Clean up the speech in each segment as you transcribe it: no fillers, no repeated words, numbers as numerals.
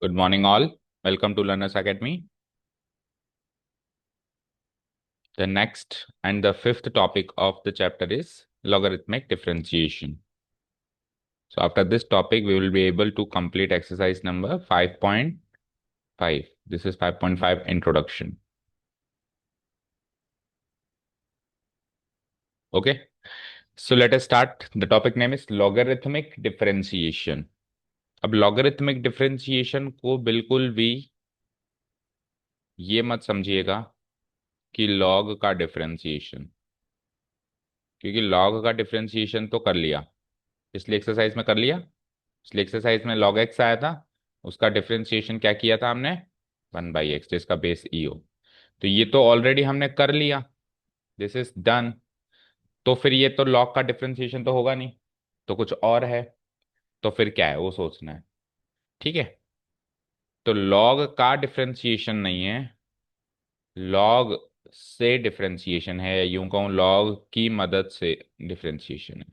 Good morning, all. Welcome to Learners Academy. The next and the fifth topic of the chapter is logarithmic differentiation. So, after this topic, we will be able to complete exercise number 5.5. This is 5.5 introduction. Okay. So, let us start. The topic name is logarithmic differentiation. अब logarithmic differentiation को बिल्कुल भी ये मत समझिएगा कि log का differentiation, क्योंकि log का differentiation तो कर लिया, पिछली एक्सरसाइज में कर लिया। पिछली एक्सरसाइज में log x आया था, उसका डिफरेंशिएशन क्या किया था हमने, 1/x, जिसका बेस ई हो। तो ये तो ऑलरेडी हमने कर लिया, दिस इज डन। तो फिर ये तो log का डिफरेंशिएशन तो होगा नहीं, तो कुछ और है। तो फिर क्या है वो सोचना है, ठीक है। तो log का डिफरेंशिएशन नहीं है, log से डिफरेंशिएशन है, या यूं कहूं log की मदद से डिफरेंशिएशन है,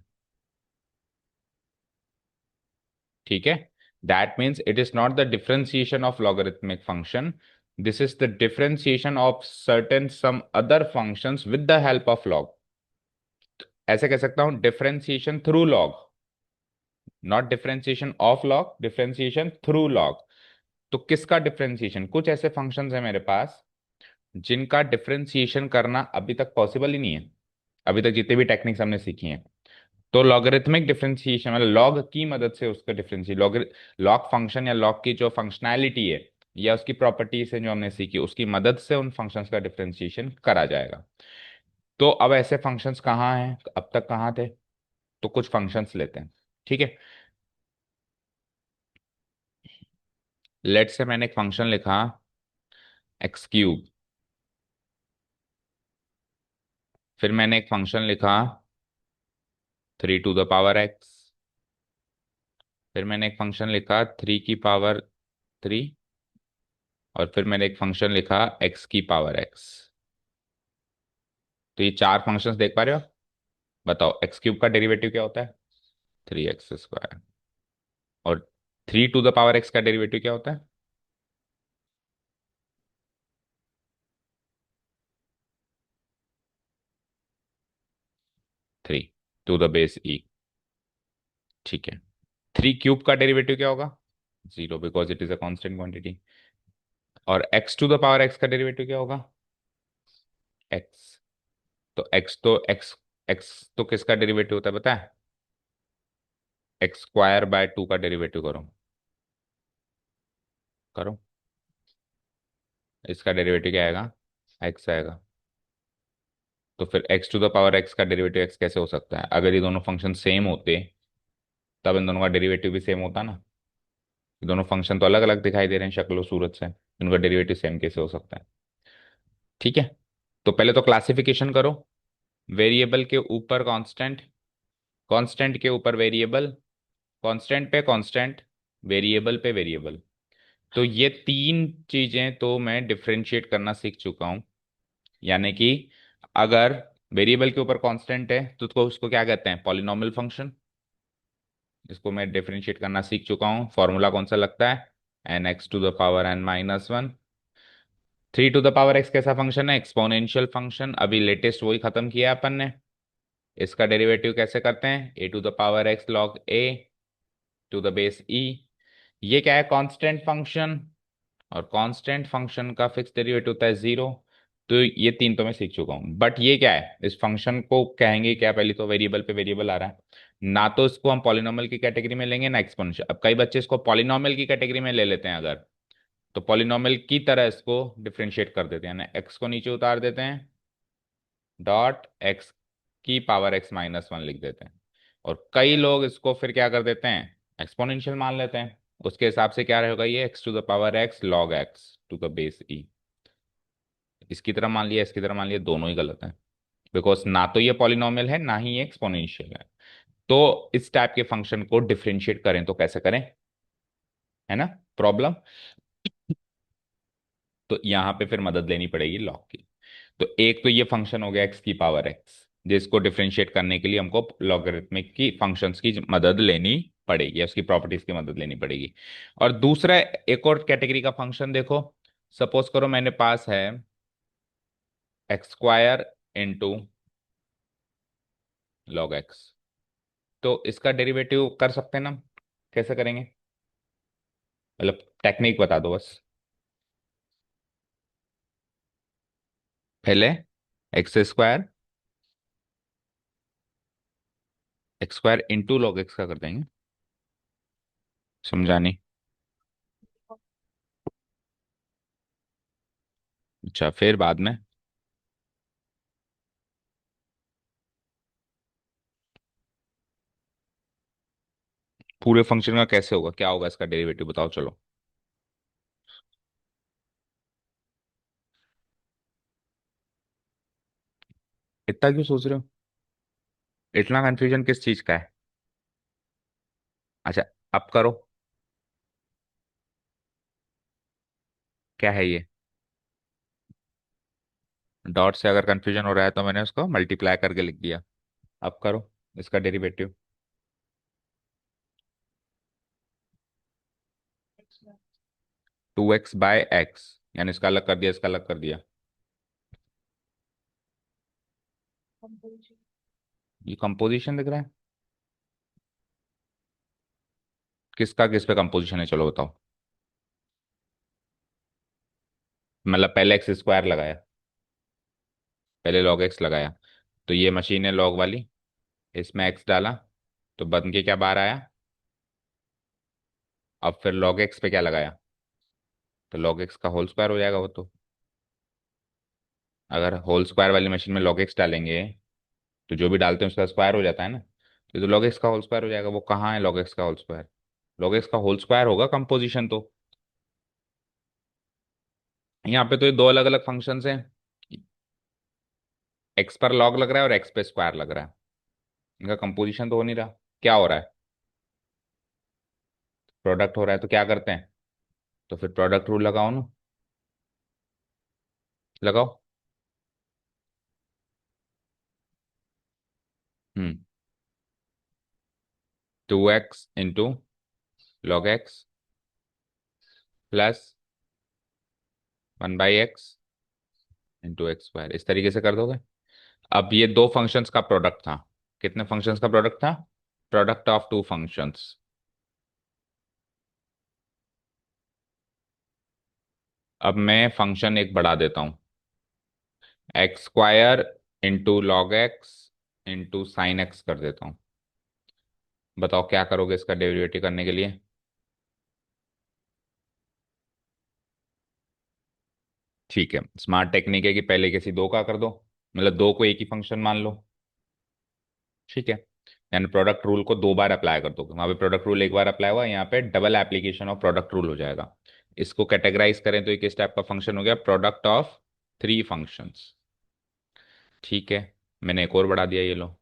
ठीक है। That means it is not the differentiation of logarithmic function, this is the differentiation of certain some other functions with the help of log. ऐसे कह सकता हूं differentiation through log, not differentiation of log, differentiation through log. तो किसका differentiation, कुछ ऐसे functions है मेरे पास जिनका डिफरेंशिएशन करना अभी तक पॉसिबल ही नहीं है, अभी तक जितने भी टेक्निक्स हमने सीखी हैं। तो लॉगरिथमिक डिफरेंशिएशन मतलब लॉग की मदद से उसका डिफरेंशिएट, लॉग फंक्शन या लॉग की जो फंक्शनैलिटी है या उसकी प्रॉपर्टीज है जो हमने सीखी, उसकी मदद से उन फंक्शंस का डिफरेंशिएशन करा जाएगा। तो अब ऐसे फंक्शंस कहाँ हैं, अब तक कहाँ थे। तो कुछ फंक्शंस लेते हैं, ठीक है। लेट से मैंने एक फंक्शन लिखा x3, फिर मैंने एक फंक्शन लिखा 3 to the power x, फिर मैंने एक फंक्शन लिखा 3 की पावर 3, और फिर मैंने एक फंक्शन लिखा x की पावर x। तो ये चार फंक्शंस देख पा रहे हो। बताओ x³ का डेरिवेटिव क्या होता है, 3x²। और 3 to the power x का डेरिवेटिव क्या होता है, 3 to the base e, ठीक है। 3³ का डेरिवेटिव क्या होगा, 0, because it is a constant quantity. और x to the power x का डेरिवेटिव क्या होगा, x। तो x तो किसका डेरिवेटिव होता है पता है, x² by 2 का डेरिवेटिव करो, करो। इसका डेरिवेटिव क्या आएगा, x आएगा। तो फिर x to the power x का डेरिवेटिव x कैसे हो सकता है, अगर ये दोनों फंक्शन सेम होते तब इन दोनों का डेरिवेटिव भी सेम होता ना। ये दोनों फंक्शन तो अलग अलग दिखाई दे रहे हैं शक्ल और सूरत से, इनका डेरिवेटिव सेम कैसे हो सकता है, ठीक है। तो पहले तो क्लासिफिकेशन करो, वेरिएबल के ऊपर कांस्टेंट, कांस्टेंट के ऊपर वेरिएबल, कांस्टेंट पे कांस्टेंट, वेरिएबल पे वेरिएबल। तो ये तीन चीजें तो मैं डिफरेंशिएट करना सीख चुका हूं। यानी कि अगर वेरिएबल के ऊपर कांस्टेंट है तो उसको क्या कहते हैं, पॉलिनॉमियल फंक्शन। इसको मैं डिफरेंशिएट करना सीख चुका हूँ। फॉर्मूला कौन सा लगता है, n(x⁻n−1). 3 to the power x कैसा फंक्शन है, एक्सपोनेंशियल फंक्शन, अभी लेटेस्ट वही खत्म किया अपन ने। इसका डेरिवेटिव कैसे करते हैं, a⁻x log a to the base e। ये क्या है, कांस्टेंट फंक्शन, और कांस्टेंट फंक्शन का फिक्स डेरिवेटिव होता है 0। तो ये तीन तो मैं सीख चुका हूँ, बट ये क्या है, इस फंक्शन को कहेंगे क्या, पहले तो वेरिएबल पे वेरिएबल आ रहा है ना, तो इसको हम पॉलिनॉमियल की कैटेगरी में लेंगे ना एक्सपोनेंशियल। अब कई बच्चे इसको पॉलिनॉमियल की कैटेगरी में ले लेते हैं अगर, तो पॉलिनॉमियल की तरह इसको डिफरेंशिएट कर देते हैं ना, एक्स को नीचे उतार देते हैं, डॉट x⁻x−1 लिख देते हैं। और कई लोग इसको फिर क्या कर देते हैं, एक्सपोनेंशियल मान लेते हैं। उसके हिसाब से क्या रहेगा, ये x⁻x log x to the base e। इसकी तरह मान लिया, इसकी तरह मान लिया, दोनों ही गलत है, बिकॉज ना तो ये पॉलिनॉमियल है ना ही ये एक्सपोनेंशियल है। तो इस टाइप के फंक्शन को डिफरेंशिएट करें तो कैसे करें, है ना प्रॉब्लम। तो यहां पे फिर मदद लेनी पड़ेगी लॉग की। तो एक तो ये फंक्शन हो गया x⁻x, जिसको डिफरेंशिएट करने के लिए हमको लॉगरिथमिक की फंक्शंस की मदद लेनी पड़ेगी या उसकी प्रॉपर्टीज की मदद लेनी पड़ेगी। और दूसरा एक और कैटेगरी का फंक्शन देखो। सपोज करो मैंने पास है x square into log x. तो इसका डेरिवेटिव कर सकते हैं ना हम? कैसे करेंगे? मतलब टेक्निक बता दो बस। पहले x square into log x का कर देंगे। समझा नहीं? अच्छा, फिर बाद में पूरे फंक्शन का कैसे होगा, क्या होगा इसका डेरिवेटिव बताओ चलो। इतना क्यों सोच रहे हो? इतना कंफ्यूजन किस चीज का है? अच्छा, अब करो। क्या है ये? डॉट से अगर कंफ्यूजन हो रहा है तो मैंने उसको मल्टीप्लाई करके लिख दिया। अब करो इसका डेरिवेटिव। 2x बाय एक्स, यानी इसका अलग कर दिया, इसका अलग कर दिया। ये कंपोजिशन दिख रहा है? किसका किस पे कंपोजिशन है चलो बताओ। मतलब पहले एक्स स्क्वायर लगाया, पहले लॉग एक्स लगाया, तो ये मशीन है लॉग वाली, इसमें एक्स डाला, तो बन के क्या बाहर आया। अब फिर लॉग एक्स पे क्या लगाया, तो लॉग एक्स का होल स्क्वायर हो जाएगा वो तो। अगर होल स्क्वायर वाली मशीन में लॉग एक्स डालेंगे तो जो भी डालते हैं उसका स्क्वायर हो जाता है ना, तो लॉग एक्स का होल स्क्वायर हो जाएगा। वो कहाँ है लॉग एक्स का होल स्क्वायर? लॉग एक्स का होल स्क्वायर होगा कंपोजिशन तो। यहाँ पे तो ये दो अलग अलग फंक्शंस हैं। एक्स पर लॉग लग रहा है और एक्स पे स्क्वायर लग रहा है। इनका कंपोजिशन तो हो नहीं रहा। क्या हो रहा है? प्रोडक्ट हो रहा है, तो क्या करते हैं? तो फिर प्रोडक्ट रूल लगाओ ना। लगाओ। 2x into log x plus 1/x into x square, इस तरीके से कर दोगे। अब ये दो फंक्शंस का प्रोडक्ट था। कितने फंक्शंस का प्रोडक्ट था? Product of two functions. अब मैं फंक्शन एक बढ़ा देता हूं, x square into log x into sine x कर देता हूं। बताओ क्या करोगे इसका डेरिवेटिव करने के लिए? ठीक है, स्मार्ट टेक्निक है कि पहले किसी दो का कर दो, मतलब दो को एक ही फंक्शन मान लो। ठीक है, यानी प्रोडक्ट रूल को दो बार अप्लाई कर दो। वहां पे प्रोडक्ट रूल एक बार अप्लाई हुआ, यहाँ पे double application of product rule हो जाएगा। इसको कैटेगराइज करें तो ये किस टाइप का फंक्शन हो गया? Product of three functions. ठीक है, मैंने एक और बढ़ा दिया, ये लो,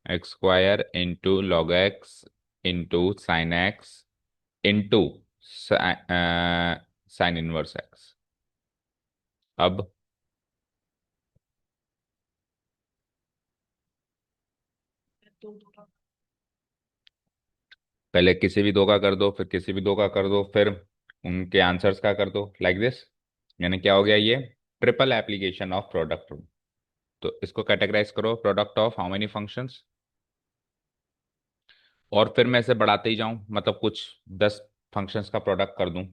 X square into log x into sine x into sine inverse X. अब पहले किसी भी दो का कर दो, फिर किसी भी दो का कर दो, फिर उनके आंसर्स का कर दो, लाइक दिस। यानी क्या हो गया ये? Triple application of product rule. तो इसको कैटेगराइज करो, product of how many functions. और फिर मैं इसे बढ़ाते ही जाऊं, मतलब कुछ 10 फंक्शंस का प्रोडक्ट कर दूं,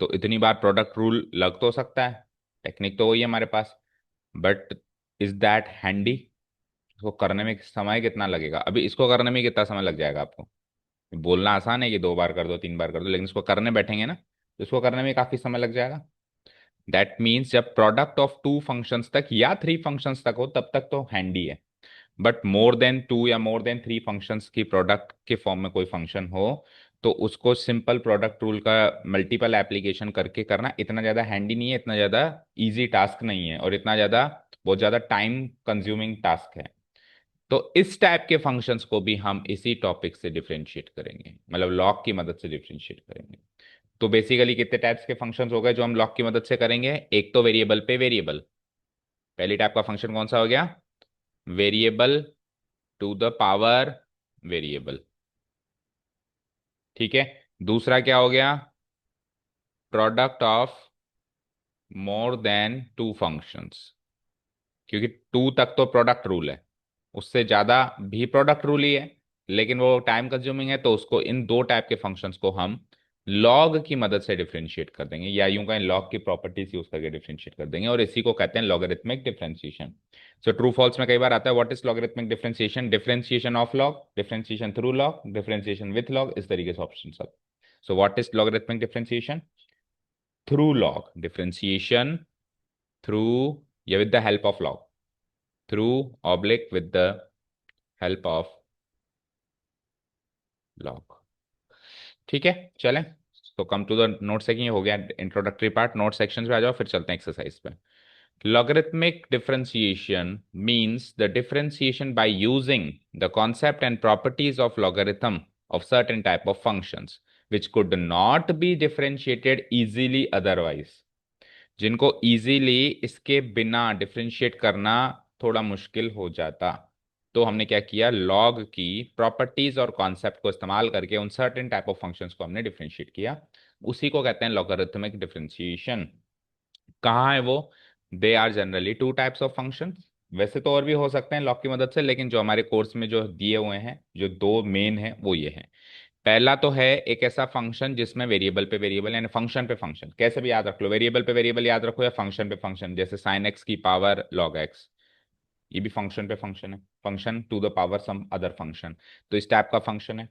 तो इतनी बार प्रोडक्ट रूल लग तो सकता है। टेक्निक तो वही है हमारे पास, बट इज दैट हैंडी? इसको करने में समय कितना लगेगा? अभी इसको करने में कितना समय लग जाएगा आपको? बोलना आसान है कि दो बार कर दो, तीन बार कर दो, लेकिन इसको करने बैठेंगे ना, तो इसको करने में काफी समय लग जाएगा। दैट मीन्स जब प्रोडक्ट ऑफ टू फंक्शंस तक या थ्री फंक्शंस तक हो तब तक तो हैंडी है। बट मोर देन टू या मोर देन थ्री फंक्शंस की प्रोडक्ट के फॉर्म में कोई फंक्शन हो, तो उसको सिंपल प्रोडक्ट रूल का मल्टीपल एप्लीकेशन करके करना इतना ज्यादा हैंडी नहीं है, इतना ज्यादा इजी टास्क नहीं है, और इतना ज्यादा बहुत ज्यादा टाइम कंज्यूमिंग टास्क है। तो इस टाइप के फंक्शंस को भी हम इसी टॉपिक से डिफरेंशिएट करेंगे, मतलब लॉग की मदद से डिफरेंशिएट करेंगे। तो बेसिकली कितने टाइप्स के फंक्शंस हो गए जो हम लॉग की मदद से करेंगे? एक तो वेरिएबल पे वेरिएबल। पहली टाइप का फंक्शन कौन सा हो गया? Variable to the power variable. ठीक है। दूसरा क्या हो गया? Product of more than two functions, क्योंकि टू तक तो प्रोडक्ट रूल है, उससे ज्यादा भी प्रोडक्ट रूल ही है, लेकिन वो टाइम कंज्यूमिंग है, तो उसको इन दो टाइप के फंक्शंस को हम लॉग की मदद से डिफरेंशिएट कर देंगे, या यूं कहें लॉग की प्रॉपर्टीज यूज करके डिफरेंशिएट कर देंगे, और इसी को कहते हैं logarithmic differentiation. So true false में कई बार आता है what is logarithmic differentiation, differentiation of log, differentiation through log, differentiation with log, इस तरीके से ऑप्शन सब। So what is logarithmic differentiation? Through log differentiation, through या with the help of log, through oblique with the help of log. ठीक है, चलें। तो come to the note section, ये हो गया इंट्रोडक्टरी पार्ट। नोट सेक्शन पे आ जाओ, फिर चलते हैं एक्सरसाइज पे। Logarithmic differentiation means the differentiation by using the concept and properties of logarithm of certain type of functions which could not be differentiated easily otherwise, जिनको easily इसके बिना differentiate करना थोड़ा मुश्किल हो जाता। तो हमने क्या किया, लॉग की प्रॉपर्टीज और कॉन्सेप्ट को इस्तेमाल करके उन सर्टेन टाइप ऑफ फंक्शंस को हमने डिफरेंशिएट किया, उसी को कहते हैं लॉगरिथमिक डिफरेंशिएशन। कहाँ है वो? They are generally two types of function, वैसे तो और भी हो सकते हैं लॉग की मदद से, लेकिन जो हमारे कोर्स में जो दिए हुए हैं, जो दो मेन है, वो ये है। पहला तो है एक ऐसा फंक्शन जिसमें वेरिएबल पे वेरिएबल यानी फंक्शन पे फंक्शन, कैसे भी याद रख लो, वेरिएबल पे वेरिएबल याद रखो या फंक्शन पे फंक्शन, जैसे साइन एक्स की पावर लॉग एक्स, ये भी फंक्शन पे फंक्शन है, function to the power some other function, तो इस टाइप का फंक्शन है।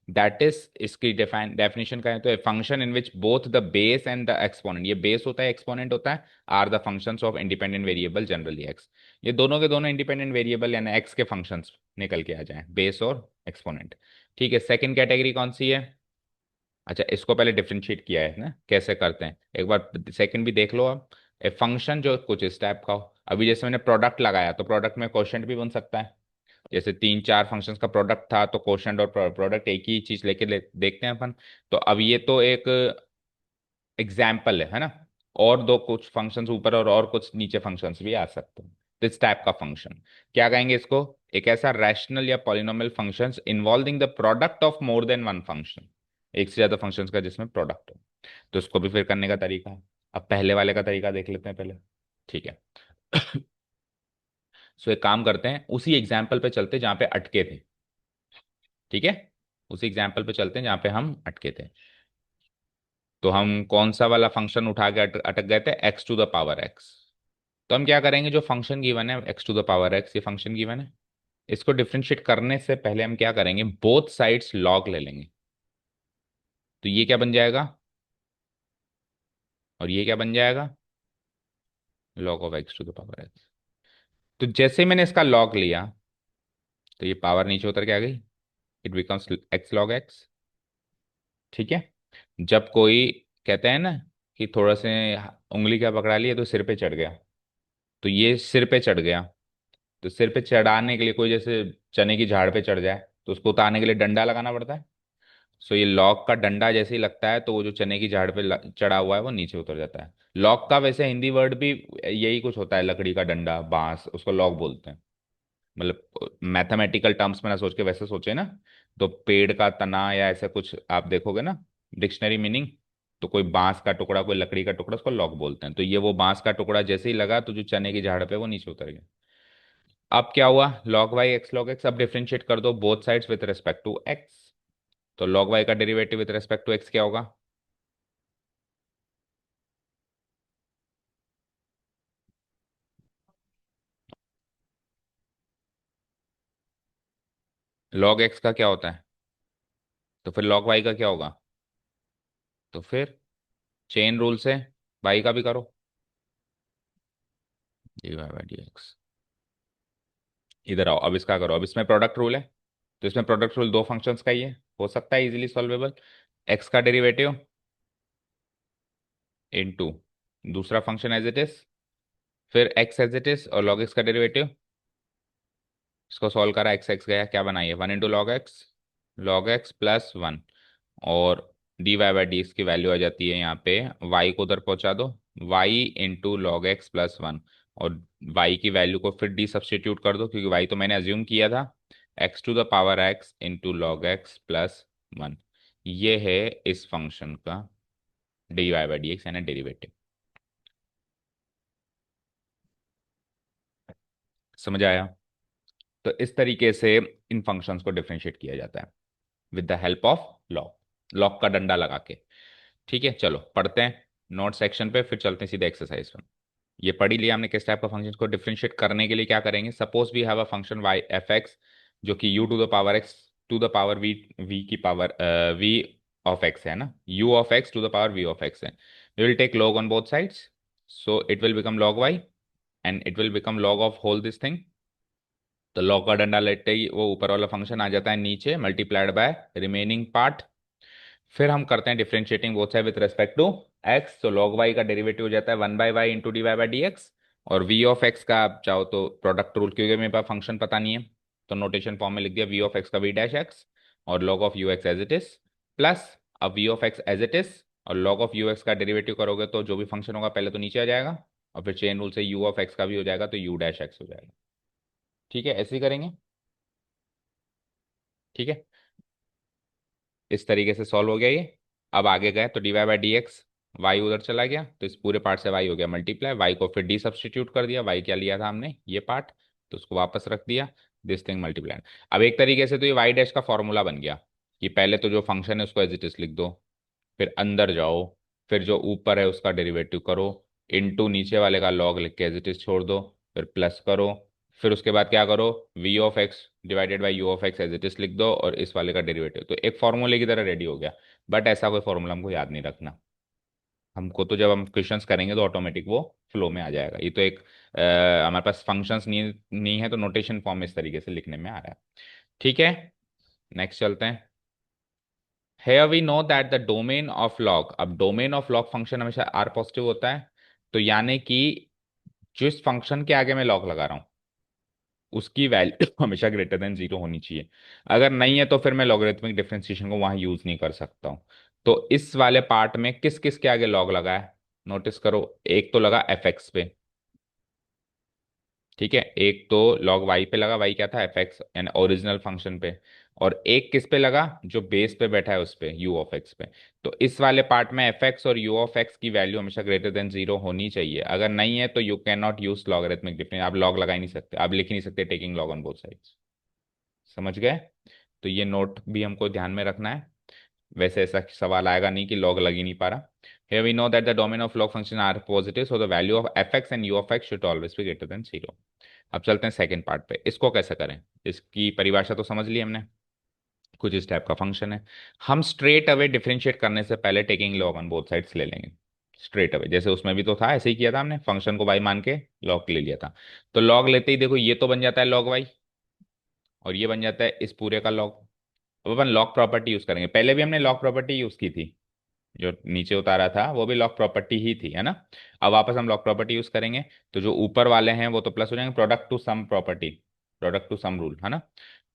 दैट इज, इसकी डेफिनेशन कहें तो function in which both the base and the exponent, ये बेस होता है एक्सपोनेंट होता है, are the functions of independent variable generally x, ये दोनों के दोनों इंडिपेंडेंट वेरिएबल यानी एक्स के फंक्शंस निकल के आ जाएं, बेस और एक्सपोनेंट। ठीक है, सेकंड कैटेगरी कौन सी है? अच्छा, इसको पहले डिफरेंशिएट किया है ना, कैसे करते हैं एक बार सेकंड भी देख लो आप। ए फंक्शन जो कुछ इस टाइप का हो, अभी जैसे मैंने प्रोडक्ट लगाया तो प्रोडक्ट में क्वोशंट भी बन सकता है, जैसे तीन चार फंक्शंस का प्रोडक्ट था तो क्वोशंट और प्रोडक्ट एक ही चीज लेके देखते हैं अपन। तो अब ये तो एक एग्जाम्पल है ना, और दो कुछ फंक्शंस ऊपर और कुछ नीचे फंक्शंस भी आ सकते हैं, तो इस टाइप का फंक्शन क्या कहेंगे इसको? एक ऐसा रैशनल या polynomial functions involving the product of more then one function, एक से ज्यादा फंक्शंस का जिसमें प्रोडक्ट हो। तो इसको भी फिर करने का तरीका है, अब पहले वाले का तरीका देख लेते हैं पहले। ठीक है। सो एक काम करते हैं, उसी एग्जाम्पल पे चलते जहां पे अटके थे। ठीक है, उसी एग्जाम्पल पे चलते हैं जहां पे हम अटके थे। तो हम कौन सा वाला फंक्शन उठा के अटक गए थे? X to the power x. तो हम क्या करेंगे, जो फंक्शन गिवन है x to the power x, ये फंक्शन गिवन है, इसको डिफरेंशिएट करने से पहले हम क्या करेंगे, बोथ साइड्स लॉग ले लेंगे। तो ये क्या बन जाएगा, और ये क्या बन जाएगा, log of x to the power x. तो जैसे ही मैंने इसका लॉग लिया, तो ये पावर नीचे उतर के आ गई, it becomes x log x. ठीक है। जब कोई कहते हैं ना कि थोड़ा से उंगली क्या पकड़ा लिया तो सिर पे चढ़ गया, तो ये सिर पे चढ़ गया, तो सिर पे चढ़ाने के लिए कोई जैसे चने की झाड़ पे चढ़ जाए तो उसको उतारने के लिए डंडा लगाना पड़ता है। सो ये लॉक का डंडा जैसे ही लगता है तो वो जो चने की झाड़ पे चढ़ा हुआ है वो नीचे उतर जाता है। लॉक का वैसे हिंदी वर्ड भी यही कुछ होता है, लकड़ी का डंडा, बांस, उसको लॉक बोलते हैं। मतलब मैथमेटिकल टर्म्स में ना सोच के वैसे सोचे ना, तो पेड़ का तना या ऐसा कुछ आप देखोगे ना डिक्शनरी मीनिंग, तो कोई बांस का टुकड़ा, कोई लकड़ी का टुकड़ा, उसको लॉक बोलते हैं। तो ये वो बांस का टुकड़ा जैसे ही लगा तो जो चने की झाड़ पे वो नीचे उतर गया। अब क्या हुआ, log y x log x, अब डिफरेंशिएट कर दो both sides with respect to x. तो लॉग वाई का derivative with respect to x क्या होगा? लॉग एक्स का क्या होता है? तो फिर लॉग वाई का क्या होगा? तो फिर चेन रूल से वाई का भी करो, d Y by D x. इधर आओ, अब इसका करो, अब इसमें प्रोडक्ट रूल है, तो इसमें प्रोडक्ट रूल दो फंक्शंस का ही है, हो सकता है इजीली सॉल्वेबल। एक्स का डेरिवेटिव इनटू दूसरा फंक्शन एज इट इज, फिर एक्स एज इट इज, और लॉग एक्स का डेरिवेटिव, इसको सॉल्व करा, एक्स एक्स गया, क्या बनाइए, one into log x plus one, और D Y by D x की वैल्यू आ जाती है यहाँ पे, वाई को उधर पहुंचा दो, Y into log x plus one, और y की वैल्यू को फिर डी सब्स्टिट्यूट कर दो, क्योंकि y तो मैंने अज्यूम किया था, x to the power x into log x plus one. ये है इस फंक्शन का d Y by D x यानी डेरिवेटिव। समझ आया? तो इस तरीके से इन फंक्शंस को डिफरेंशिएट किया जाता है with the help of log, log का डंडा लगा के। ठीक है, चलो पढ़ते हैं नोट सेक्शन पे, फिर चलते हैं सीधे एक्सरसाइज पे। ये पढ़ ही लिया हमने किस टाइप का फंक्शन को डिफरेंशिएट करने के लिए क्या करेंगे। Suppose we have a function Y F X, जो कि U to the power X to the power V, V की पावर वी ऑफ एक्स है ना, U of x to the power V of X है। We will take log on both sides, so it will become log Y and it will become log of whole this thing. तो log का डंडा लेते ही वो ऊपर वाला function आ जाता है नीचे, मल्टीप्लाइड बाय रिमेनिंग पार्ट। फिर हम करते हैं differentiating both side with respect to x, तो लॉग वाई का डेरिवेटिव हो जाता है one by y into d Y by D x. और वी ऑफ एक्स का आप चाहो तो प्रोडक्ट रूल, क्योंकि मेरे पास फंक्शन पता नहीं है तो नोटेशन फॉर्म में लिख दिया वी ऑफ एक्स का वी डैश एक्स और log of u x as it is, plus अब v of x as it is और लॉग ऑफ यू एक्स का डेरिवेटिव करोगे तो जो भी फंक्शन होगा पहले तो नीचे आ जाएगा, और फिर चेन रूल से यू ऑफ एक्स का भी हो जाएगा तो यू डैश एक्स हो जाएगा। ठीक है, ऐसे ही करेंगे। ठीक है, इस तरीके से सॉल्व हो गया ये। अब आगे गए तो d Y by D x, y उधर चला गया तो इस पूरे पार्ट से वाई हो गया मल्टीप्लाई, वाई को फिर डी सब्सटीट्यूट कर दिया, वाई क्या लिया था हमने ये पार्ट, तो उसको वापस रख दिया, दिस थिंग मल्टीप्लाई। अब एक तरीके से तो ये वाई डैश का फॉर्मूला बन गया कि पहले तो जो फंक्शन है उसको एज इट इज लिख दो, फिर अंदर जाओ, फिर जो ऊपर है उसका डेरिवेटिव करो, इनटू नीचे वाले का लॉग लिख के एज इट इज छोड़ दो, फिर प्लस करो, फिर उसके बाद क्या करो, v of x divided by u of x as it is लिख दो और इस वाले का डेरिवेटिव, तो एक फॉर्मूले की तरह रेडी हो गया। बट ऐसा कोई फॉर्मूला हमको याद नहीं रखना, हमको तो जब हम क्वेश्चंस करेंगे तो ऑटोमेटिक वो फ्लो में आ जाएगा। ये तो एक हमारे पास फंक्शंस नहीं है तो नोटेशन फॉर्म इस तरीके से लिखने में आ रहा है। ठीक है, नेक्स्ट चलते हैं। Here we know that the domain of log, अब डोमेन ऑफ log फंक्शन हमेशा आर पॉजिटिव होता है, तो यानी कि जिस फंक्शन के आगे मैं लॉग लगा रहा हूं उसकी वैल्यू हमेशा ग्रेटर देन जीरो होनी चाहिए। अगर नहीं है तो फिर मैं लॉगरिथमिक डिफरेंशिएशन को वहां यूज नहीं कर सकता हूं। तो इस वाले पार्ट में किस किस के आगे लॉग लगा है नोटिस करो। एक तो लगा एफ एक्स पे, ठीक है, एक तो लॉग वाई पे लगा, वाई क्या था एफ एक्स यानी ओरिजिनल फंक्शन पे, और एक किस पे लगा जो बेस पे बैठा है उस पे यू ऑफ एक्स पे। तो इस वाले पार्ट में एफ एक्स और यू ऑफ एक्स की वैल्यू हमेशा ग्रेटर देन जीरो होनी चाहिए। अगर नहीं है तो you can not use logarithmic difference, आप लॉग लगा ही नहीं सकते, आप लिख ही नहीं सकते taking log on both sides. समझ गए? तो ये नोट भी हमको ध्यान में रखना है, वैसे ऐसा सवाल आएगा नहीं कि लॉग लग ही नहीं पा रहा। Here we know that the domain of log function are positive, so the value of fx and u of x should always be greater than 0। अब चलते हैं सेकंड पार्ट पे, इसको कैसे करें। इसकी परिभाषा तो समझ ली हमने, कुछ इस टाइप का फंक्शन है। हम स्ट्रेट अवे डिफरेंशिएट करने से पहले taking log on both sides ले लेंगे, स्ट्रेट अवे, जैसे उसमें भी तो था ऐसे ही किया था हमने, फंक्शन को वाई मान के लॉग ले लिया था। तो लॉग लेते ही देखो ये तो बन जाता है लॉग वाई और ये बन जाता है इस पूरे का लॉग। अब अपन लॉग प्रॉपर्टी यूज करेंगे, पहले भी हमने लॉग प्रॉपर्टी यूज की थी, जो नीचे उतारा था वो भी लॉग प्रॉपर्टी ही थी, है ना। अब वापस हम लॉग प्रॉपर्टी यूज करेंगे, तो जो ऊपर वाले हैं वो तो प्लस हो जाएंगे, product to sum property, product to sum rule, है ना।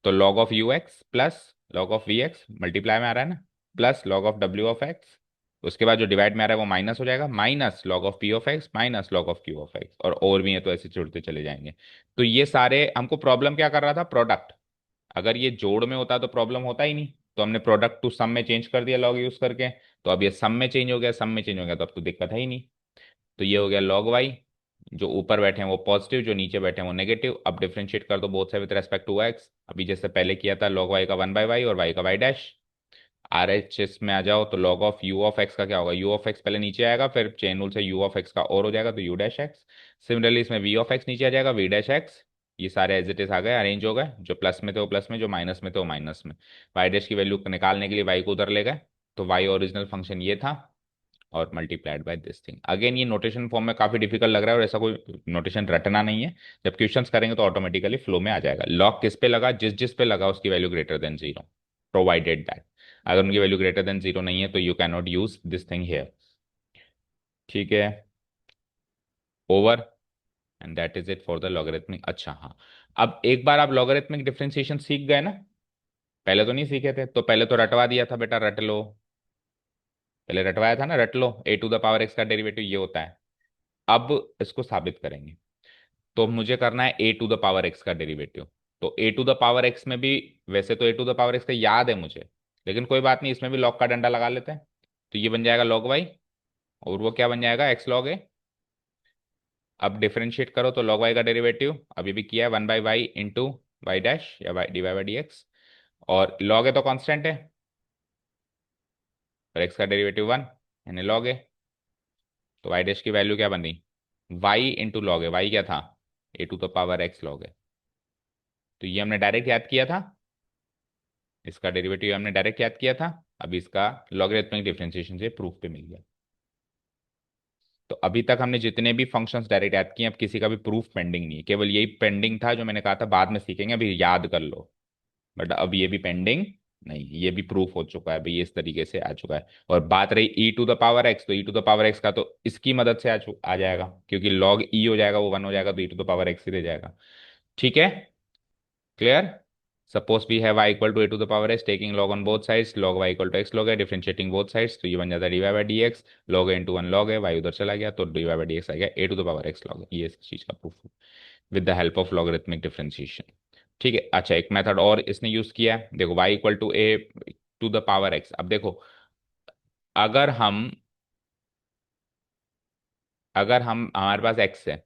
तो log of u x plus log of v x multiply में आ रहा है ना, प्लस लॉग ऑफ डब्ल्यू ऑफ एक्स, उसके बाद जो डिवाइड में आ रहा है वो माइनस हो जाएगा, minus log of P of x minus log of Q of x, और भी है तो ऐसे जुड़ते चले जाएंगे। तो ये सारे हमको प्रॉब्लम क्या कर रहा था, प्रोडक्ट। अगर ये जोड़ में होता तो प्रॉब्लम होता ही नहीं, तो हमने प्रोडक्ट टू सम में चेंज कर दिया लॉग यूज करके, तो अब ये सम में चेंज हो गया, सम में चेंज हो गया तो अब तो दिक्कत है ही नहीं। तो ये हो गया लॉग वाई, जो ऊपर बैठे हैं वो पॉजिटिव, जो नीचे बैठे हैं वो नेगेटिव। अब डिफरेंशिएट कर दो both side with respect to x, अभी जैसे पहले किया था लॉग वाई का वन बाई वाई और वाई का y dash. R H S में आ जाओ तो log of u of x का क्या होगा, यू ऑफ एक्स पहले नीचे आएगा फिर चेन रूल से यू ऑफ एक्स का और हो जाएगा तो यू डैश एक्स। सिमिलरली इसमें वी ऑफ एक्स नीचे आ जाएगा वी डैश एक्स। ये सारे एज इट इज आ गए, अरेंज हो गए, जो प्लस में थे वो प्लस में, जो माइनस में थे वो माइनस में। वाई डैश की वैल्यू निकालने के लिए वाई को उधर ले गए, तो वाई ओरिजिनल फंक्शन ये था और multiplied by this thing. Again ये नोटेशन फॉर्म में काफी डिफिकल्ट लग रहा है और ऐसा कोई नोटेशन रटना नहीं है, जब क्वेश्चंस करेंगे तो ऑटोमेटिकली फ्लो में आ जाएगा। लॉग किस पे लगा, जिस जिस पे लगा उसकी value greater than zero, provided that. अगर उनकी वैल्यू ग्रेटर देन जीरो नहीं है तो you can not use this thing here. ठीक है, over, and that is it for the logarithmic. अच्छा हाँ, अब एक बार आप लॉगरिथमिक डिफरेंशिएशन सीख गए ना, पहले तो नहीं सीखे थे, तो पहले तो रटवा दिया था बेटा, रट लो, पहले रटवाया था ना, रट लो, ए टू द पावर एक्स का डेरिवेटिव ये होता है। अब इसको साबित करेंगे। तो मुझे करना है a to the power x का डेरिवेटिव। तो ए टू द पावर एक्स में भी, वैसे तो ए टू द पावर एक्स का याद है मुझे, लेकिन कोई बात नहीं, इसमें भी लॉग का डंडा लगा लेते हैं। तो ये बन जाएगा log वाई, और वो क्या बन जाएगा, एक्स लॉग ए। अब डिफरेंशिएट करो तो log वाई का डेरिवेटिव अभी भी किया है, 1/y इंटू वाई डैश या y d Y by D x, और log ए तो कांस्टेंट है, और एक्स का डेरिवेटिव 1 यानी log ए। तो वाई डैश की वैल्यू क्या बनी, y into log a, y क्या था, a to the power x log a. तो ये हमने डायरेक्ट याद किया था, इसका डेरिवेटिव हमने डायरेक्ट याद किया था, अभी इसका लॉगरिथमिक डिफरेंशिएशन से प्रूफ पे मिल गया। तो अभी तक हमने जितने भी फंक्शंस डायरेक्ट याद किए, अब किसी का भी प्रूफ पेंडिंग नहीं है, केवल यही पेंडिंग था जो मैंने कहा था बाद में सीखेंगे, अभी याद कर लो। बट अब ये भी पेंडिंग नहीं, ये भी प्रूफ हो चुका है भाई, ये इस तरीके से आ चुका है। और बात रही ई टू द पावर एक्स, तो e to the power x का तो इसकी मदद से आ जाएगा, क्योंकि लॉग ई हो जाएगा वो 1 हो जाएगा, तो e to the power x ही रह जाएगा। ठीक है, clear. Suppose we have y equal to a to the power s, taking log on both sides, log y equal to x log है, डिफरेंशिएटिंग both sides, तो ये बन जाता है dy by D x, log a इंटू 1 log है, y उधर चला गया तो dy बाई डी एक्स आ गया a to the power x log, ये इस चीज का proof with the help of logarithmic differentiation. ठीक है, अच्छा एक मेथड और इसने यूज किया है, देखो y equal to a to the power x। अब देखो, अगर हम हमारे पास x है,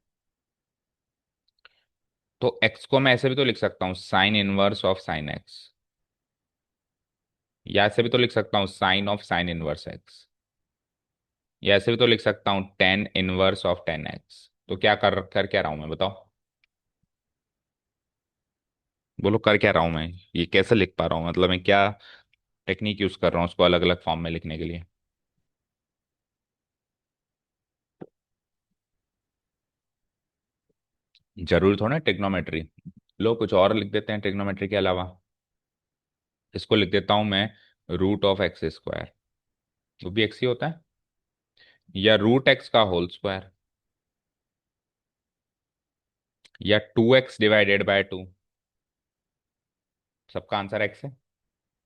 तो x को मैं ऐसे भी तो लिख सकता हूँ sine inverse of sine x, या ऐसे भी तो लिख सकता हूँ sine of sine inverse x, या ऐसे भी तो लिख सकता हूँ tan inverse of tan x. तो क्या कर क्या रहा हूं मैं, बताओ, बोलो कर क्या रहा हूं मैं, ये कैसे लिख पा रहा हूँ, मतलब मैं क्या टेक्निक यूज कर रहा हूँ उसको अलग अलग फॉर्म में लिखने के लिए। जरूरी थोड़ा ट्रिग्नोमेट्री, लो कुछ और लिख देते हैं ट्रिग्नोमेट्री के अलावा। इसको लिख देता हूं मैं रूट ऑफ एक्स स्क्वायर, वो भी एक्स ही होता है, या रूट एक्स का होल स्क्वायर, या 2x डिवाइडेड बाय 2, सबका आंसर एक्स है।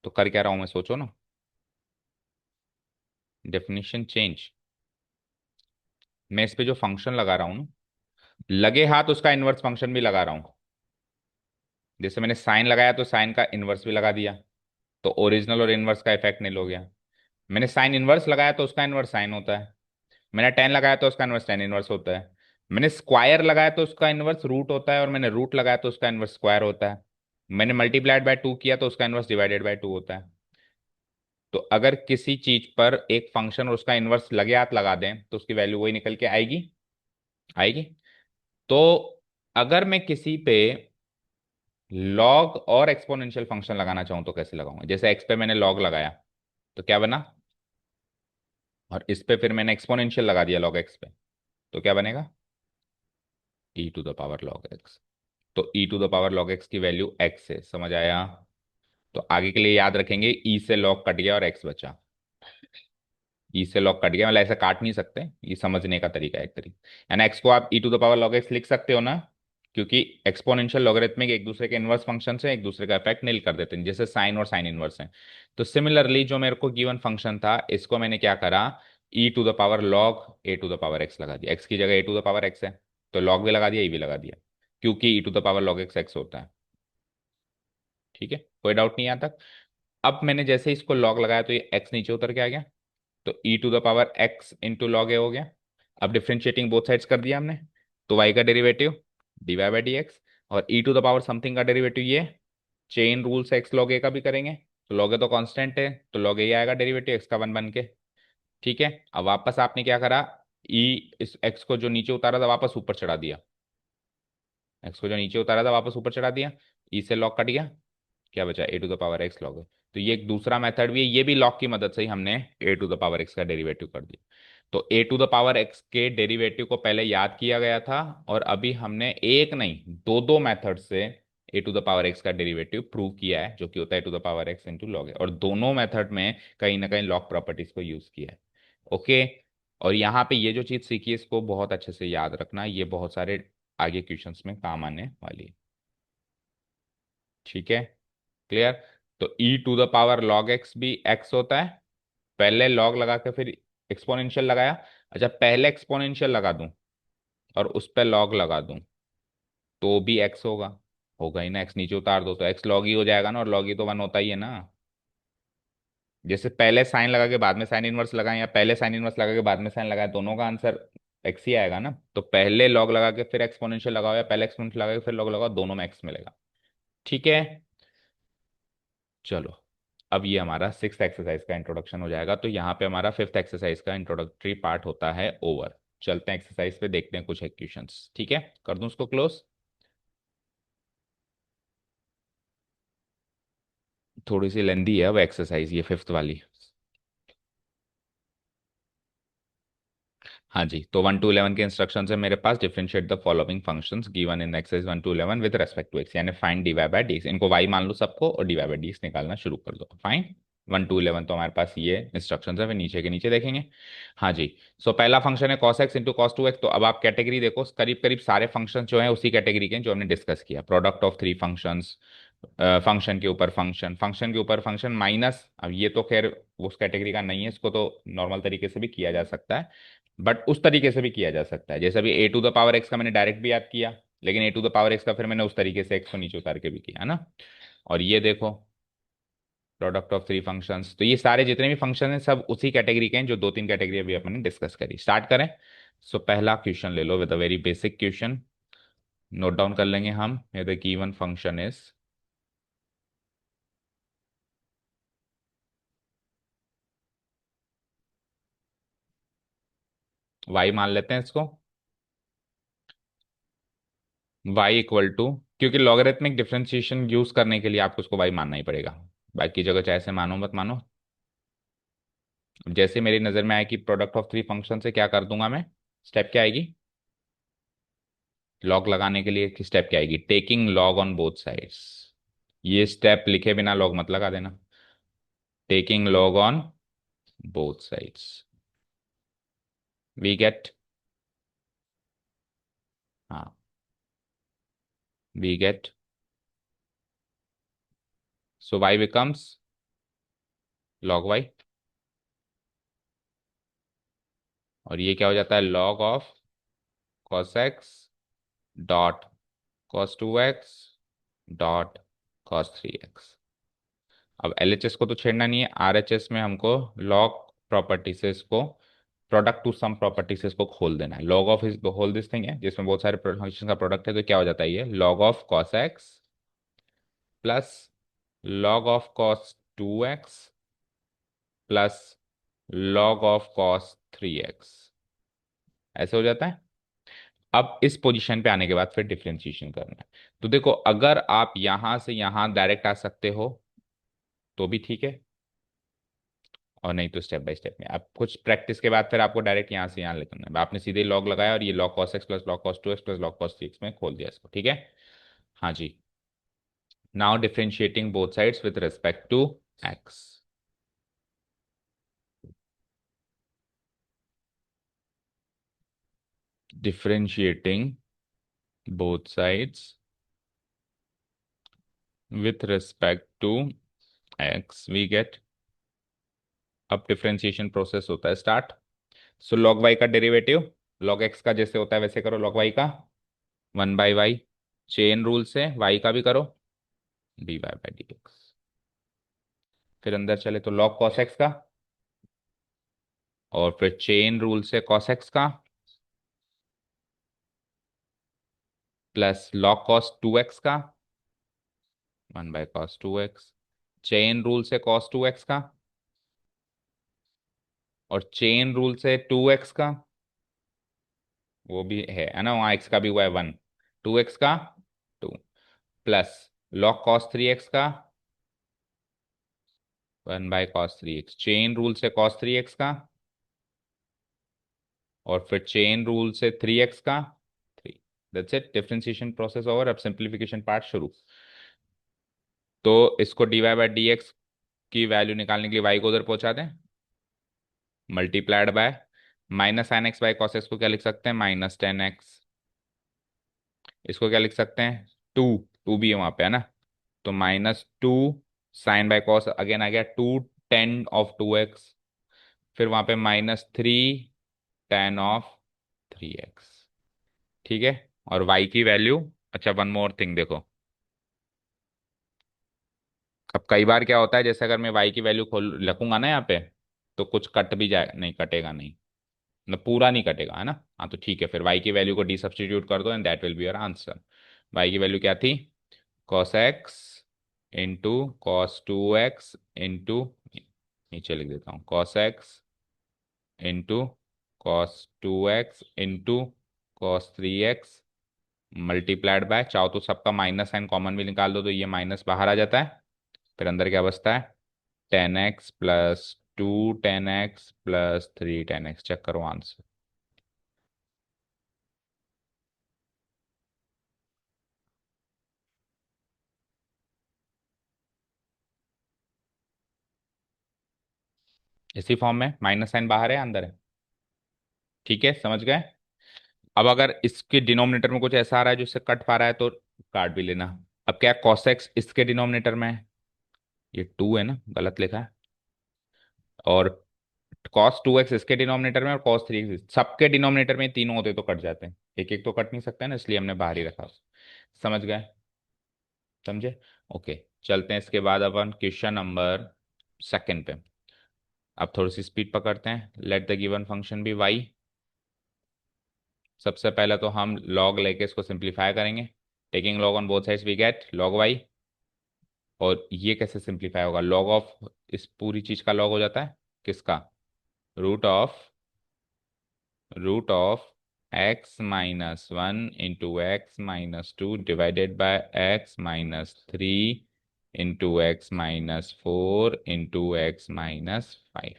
तो कर क्या रहा हूं मैं, सोचो ना, डेफिनेशन चेंज। मैं इस पे जो फंक्शन लगा रहा हूं ना, लगे हाथ उसका इनवर्स फंक्शन भी लगा रहा हूं। जैसे मैंने साइन लगाया तो साइन का इनवर्स भी लगा दिया, तो ओरिजिनल और इनवर्स का इफेक्ट नील हो गया। मैंने साइन इनवर्स लगाया तो उसका इनवर्स साइन होता है, मैंने टेन लगाया तो उसका इनवर्स टेन इनवर्स होता है, मैंने स्क्वायर लगाया तो उसका इनवर्स रूट होता है, और मैंने रूट लगाया तो उसका इनवर्स स्क्वायर होता है, मैंने मल्टीप्लाइड बाय 2 किया तो उसका इनवर्स डिवाइडेड बाय 2 होता है। तो अगर किसी चीज पर एक फंक्शन और उसका इनवर्स लगे हाथ लगा दें तो उसकी वैल्यू वही निकल के आएगी, आएगी। तो अगर मैं किसी पे लॉग और एक्सपोनेंशियल फंक्शन लगाना चाहूं तो कैसे लगाऊंगा, जैसे एक्स पे मैंने लॉग लगाया तो क्या बना, और इस पे फिर मैंने एक्सपोनेंशियल लगा दिया लॉग एक्स पे, तो क्या बनेगा, e to the power log x. तो e to the power log x की वैल्यू एक्स है, समझ आया। तो आगे के लिए याद रखेंगे, ई से लॉग कट गया और एक्स बचा, ई से लॉग कट गया, मतलब ऐसे काट नहीं सकते, ये समझने का तरीका है एक तरीका। यानी एक्स को आप e to the power log x लिख सकते हो ना, क्योंकि एक्सपोनेंशियल लॉगरिथमिक एक दूसरे के इनवर्स फंक्शन से एक दूसरे का इफेक्ट नील कर देते हैं, जैसे साइन और साइन इनवर्स हैं। तो सिमिलरली जो मेरे को गिवन फंक्शन था, इसको मैंने क्या करा, e to the power log a to the power x लगा दिया, एक्स की जगह a to the power x है, तो लॉग भी लगा दिया, ई भी लगा दिया, क्योंकि e to the power log x x होता है। ठीक है, कोई डाउट नहीं यहाँ तक। अब मैंने जैसे इसको लॉग लगाया तो ये एक्स नीचे उतर के आ गया, तो e to the power x into log a हो गया। अब डिफ्रेंशिएटिंग बोथ साइड्स कर दिया हमने, तो वाई का derivative d Y by D x, और e to the power something का डेरिवेटिव ये चेन रूल से एक्स लॉग ए का भी करेंगे, तो लॉग ए तो कांस्टेंट है, तो लॉग ए आएगा डेरिवेटिव एक्स का 1 बन के। ठीक है, अब वापस आपने क्या करा, ई इस एक्स को जो नीचे उतारा था वापस ऊपर चढ़ा दिया, एक्स को जो नीचे उतारा था वापस ऊपर चढ़ा दिया, ई से लॉग कट गया, क्या बचा a to the power x log. तो ये एक दूसरा मेथड भी है, ये भी लॉग की मदद से ही हमने ए टू द पावर एक्स का डेरिवेटिव कर दिया। तो ए टू द पावर एक्स के डेरिवेटिव को पहले याद किया गया था, और अभी हमने एक नहीं दो दो मेथड से a to the power x का डेरिवेटिव प्रूव किया है, जो कि होता है a to the power x into log है, और दोनों मेथड में कहीं ना कहीं लॉग प्रॉपर्टीज को यूज किया है। ओके, और यहाँ पे ये जो चीज सीखी है इसको बहुत अच्छे से याद रखना, ये बहुत सारे आगे क्वेश्चंस में काम आने वाली है। ठीक है, क्लियर। तो e to the power log x भी x होता है, पहले log लगा के फिर एक्सपोनेंशियल लगाया। अच्छा, पहले एक्सपोनेंशियल लगा दूं और उस पर log लगा दूं, तो भी एक्स होगा। होगा ही ना, एक्स नीचे उतार दो तो एक्स लॉग ही हो जाएगा ना, और लॉग ही तो 1 होता ही है ना। जैसे पहले साइन लगा के बाद में साइन इनवर्स लगाए, या पहले साइन इनवर्स लगा के बाद में साइन लगाए, दोनों का आंसर एक्स ही आएगा ना। तो पहले लॉग लगा के फिर एक्सपोनेंशियल लगाओ, या पहले एक्सपोनेंशियल लगा के फिर लॉग लगाओ, दोनों में एक्स मिलेगा। ठीक है। चलो, अब ये हमारा सिक्स्थ एक्सरसाइज का इंट्रोडक्शन हो जाएगा, तो यहाँ पे हमारा फिफ्थ एक्सरसाइज का इंट्रोडक्टरी पार्ट होता है ओवर। चलते हैं एक्सरसाइज पे, देखते हैं कुछ क्वेश्चंस। ठीक है, कर दूं उसको क्लोज। थोड़ी सी लेंदी है अब एक्सरसाइज ये फिफ्थ वाली। हाँ जी, तो 1 to 11 के इंस्ट्रक्शन है मेरे पास। Differentiate the following functions given in exercise 1 to 11 with respect to x, यानी find d Y by D x. इनको वाई मान लो सबको, और D Y by D x निकालना शुरू कर दो। फाइन। 1 to 11 तो हमारे पास ये इंस्ट्रक्शन है, फिर नीचे के नीचे देखेंगे। हाँ जी। सो पहला फंक्शन है cos x into cos two x. तो अब आप कैटेगरी देखो, करीब करीब सारे फंक्शन जो हैं उसी कैटेगरी के हैं जो हमने डिस्कस किया। Product of three functions, function के ऊपर फंक्शन, फंक्शन के ऊपर फंक्शन माइनस। अब ये तो खैर उस कैटेगरी का नहीं है, इसको तो नॉर्मल तरीके से भी किया जा सकता है, बट उस तरीके से भी किया जा सकता है। जैसे अभी ए टू द पावर एक्स का मैंने डायरेक्ट भी याद किया, लेकिन ए टू द पावर एक्स का फिर मैंने उस तरीके से एक्स को नीचे उतार के भी किया, है ना। और ये देखो, प्रोडक्ट ऑफ थ्री फंक्शंस, तो ये सारे जितने भी फंक्शन हैं सब उसी कैटेगरी के हैं जो दो तीन कैटेगरी अभी अपने डिस्कस करी। स्टार्ट करें। सो पहला क्वेश्चन ले लो, with a very basic question. Note down कर लेंगे हम। The given function is, y मान लेते हैं इसको। वाई इक्वल टू, क्योंकि लॉगरिथमिक डिफरेंशिएशन यूज करने के लिए आपको उसको वाई मानना ही पड़ेगा। बाकी जगह चाहे से मानो मत मानो। जैसे मेरी नजर में आया कि प्रोडक्ट ऑफ थ्री फंक्शन से क्या कर दूंगा मैं, स्टेप क्या आएगी, लॉग लगाने के लिए की स्टेप क्या आएगी, taking log on both sides. ये स्टेप लिखे बिना लॉग मत लगा देना। Taking log on both sides, we get, हाँ, we get, so y becomes log y. और ये क्या हो जाता है, log of cos x dot cos 2x dot cos 3x। अब एलएचएस को तो छेड़ना नहीं है, आरएचएस में हमको लॉग प्रॉपर्टीज को, प्रोडक्ट टू सम प्रॉपर्टीज को खोल देना है। Log of is whole this thing है जिसमें बहुत सारे फंक्शन का प्रोडक्ट है, तो क्या हो जाता है ये log of cos x plus log of cos 2x plus log of cos 3x, ऐसे हो जाता है। अब इस पोजीशन पे आने के बाद फिर डिफरेंशिएशन करना है। तो देखो, अगर आप यहां से यहां डायरेक्ट आ सकते हो तो भी ठीक है, और नहीं तो स्टेप बाय स्टेप में आप कुछ प्रैक्टिस के बाद फिर आपको डायरेक्ट यहाँ से यहाँ लेकर आना है। आपने सीधे लॉग लगाया और ये log cos x plus log cos two x plus log cos three x में खोल दिया इसको। ठीक है। हाँ जी। Now differentiating both sides with respect to x. Differentiating both sides with respect to x, we get, अब डिफरेंशिएशन प्रोसेस होता है स्टार्ट। सो लॉग वाई का डेरिवेटिव लॉग एक्स का जैसे होता है वैसे करो, लॉग वाई का 1/y, चेन रूल से वाई का भी करो d Y by D x. फिर अंदर चले तो लॉग कॉस एक्स का, और फिर चेन रूल से कॉस एक्स का प्लस लॉग कॉस 2x का 1/cos 2x, चेन रूल से cos 2x का, और चेन रूल से 2x का, वो भी है ना, वहाँ x का भी हुआ है 1, 2x का 2, प्लस लॉग cos 3x का 1/cos 3x, चेन रूल से cos 3x का, और फिर चेन रूल से 3x का 3। That's it, differentiation process over. अब सिंप्लीफिकेशन पार्ट शुरू। तो इसको d Y by D x की वैल्यू निकालने के लिए वाई को उधर पहुंचा दें, multiplied by minus sine x by cos x को क्या लिख सकते हैं, -10x। इसको क्या लिख सकते हैं, टू, टू भी है वहां पे, है ना। तो -2 साइन बाय कॉस, अगेन आ गया 2 tan of 2x, फिर वहां पे -3 tan of 3x। ठीक है। और y की वैल्यू अच्छा, वन मोर थिंग देखो। अब कई बार क्या होता है, जैसे अगर मैं y की वैल्यू खोल रखूंगा ना यहाँ पे, तो कुछ कट भी जाए, नहीं कटेगा नहीं, मतलब पूरा नहीं कटेगा, है ना। हाँ तो ठीक है, फिर y की वैल्यू को डी सब्सटीट्यूट कर दो and that will be your answer. y की वैल्यू क्या थी? cos x into cos 2x into, नीचे लिख देता हूँ, cos x into cos 2x into cos 3x multiplied by, चाहो तो सबका माइनस साइन कॉमन भी निकाल दो तो ये माइनस बाहर आ जाता है। फिर अंदर क्या बचता है? 10x + 2 10x + 3 10x। चेक करो आंसर। इसी फॉर्म में माइनस साइन बाहर है अंदर है। ठीक है, समझ गए। अब अगर इसके डिनोमिनेटर में कुछ ऐसा आ रहा है जो इससे कट पा रहा है तो काट भी लेना। अब क्या, cos x इसके डिनोमिनेटर में है, ये 2 है ना, गलत लिखा है। और cos 2x इसके डिनोमिनेटर में और cos 3x सबके डिनोमिनेटर में, तीनों होते तो कट जाते हैं, एक एक तो कट नहीं सकता है ना, इसलिए हमने बाहर ही रखा। समझ गए? समझे? ओके। चलते हैं इसके बाद अपन क्वेश्चन नंबर सेकंड पे। अब थोड़ी सी स्पीड पकड़ते हैं। Let the given function be y। सबसे पहले तो हम log लेके इसको सिंप्लीफाई करेंगे। Taking log on both sides we get log y। और ये कैसे सिंप्लीफाई होगा? log ऑफ, इस पूरी चीज का log हो जाता है किसका? Root of x-1 × x-2 divided by x-3 × x-4 × x-5।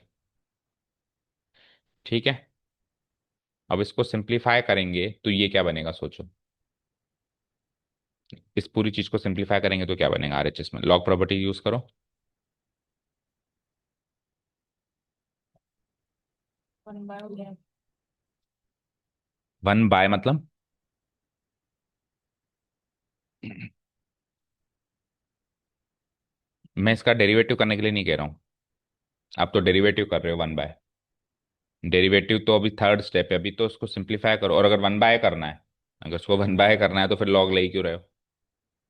ठीक है। अब इसको सिंप्लीफाई करेंगे तो ये क्या बनेगा, सोचो। इस पूरी चीज को सिंप्लीफाई करेंगे तो क्या बनेगा आरएचएस में? लॉग प्रॉपर्टी यूज करो। 1/, मतलब मैं इसका डेरिवेटिव करने के लिए नहीं कह रहा हूँ। आप तो डेरिवेटिव कर रहे हो 1/। डेरिवेटिव तो अभी थर्ड स्टेप है, अभी तो उसको सिंप्लीफाई करो। और अगर 1/, करना है, अगर उसको 1/, करना है तो फिर लॉग ले ही क्यों रहे हो?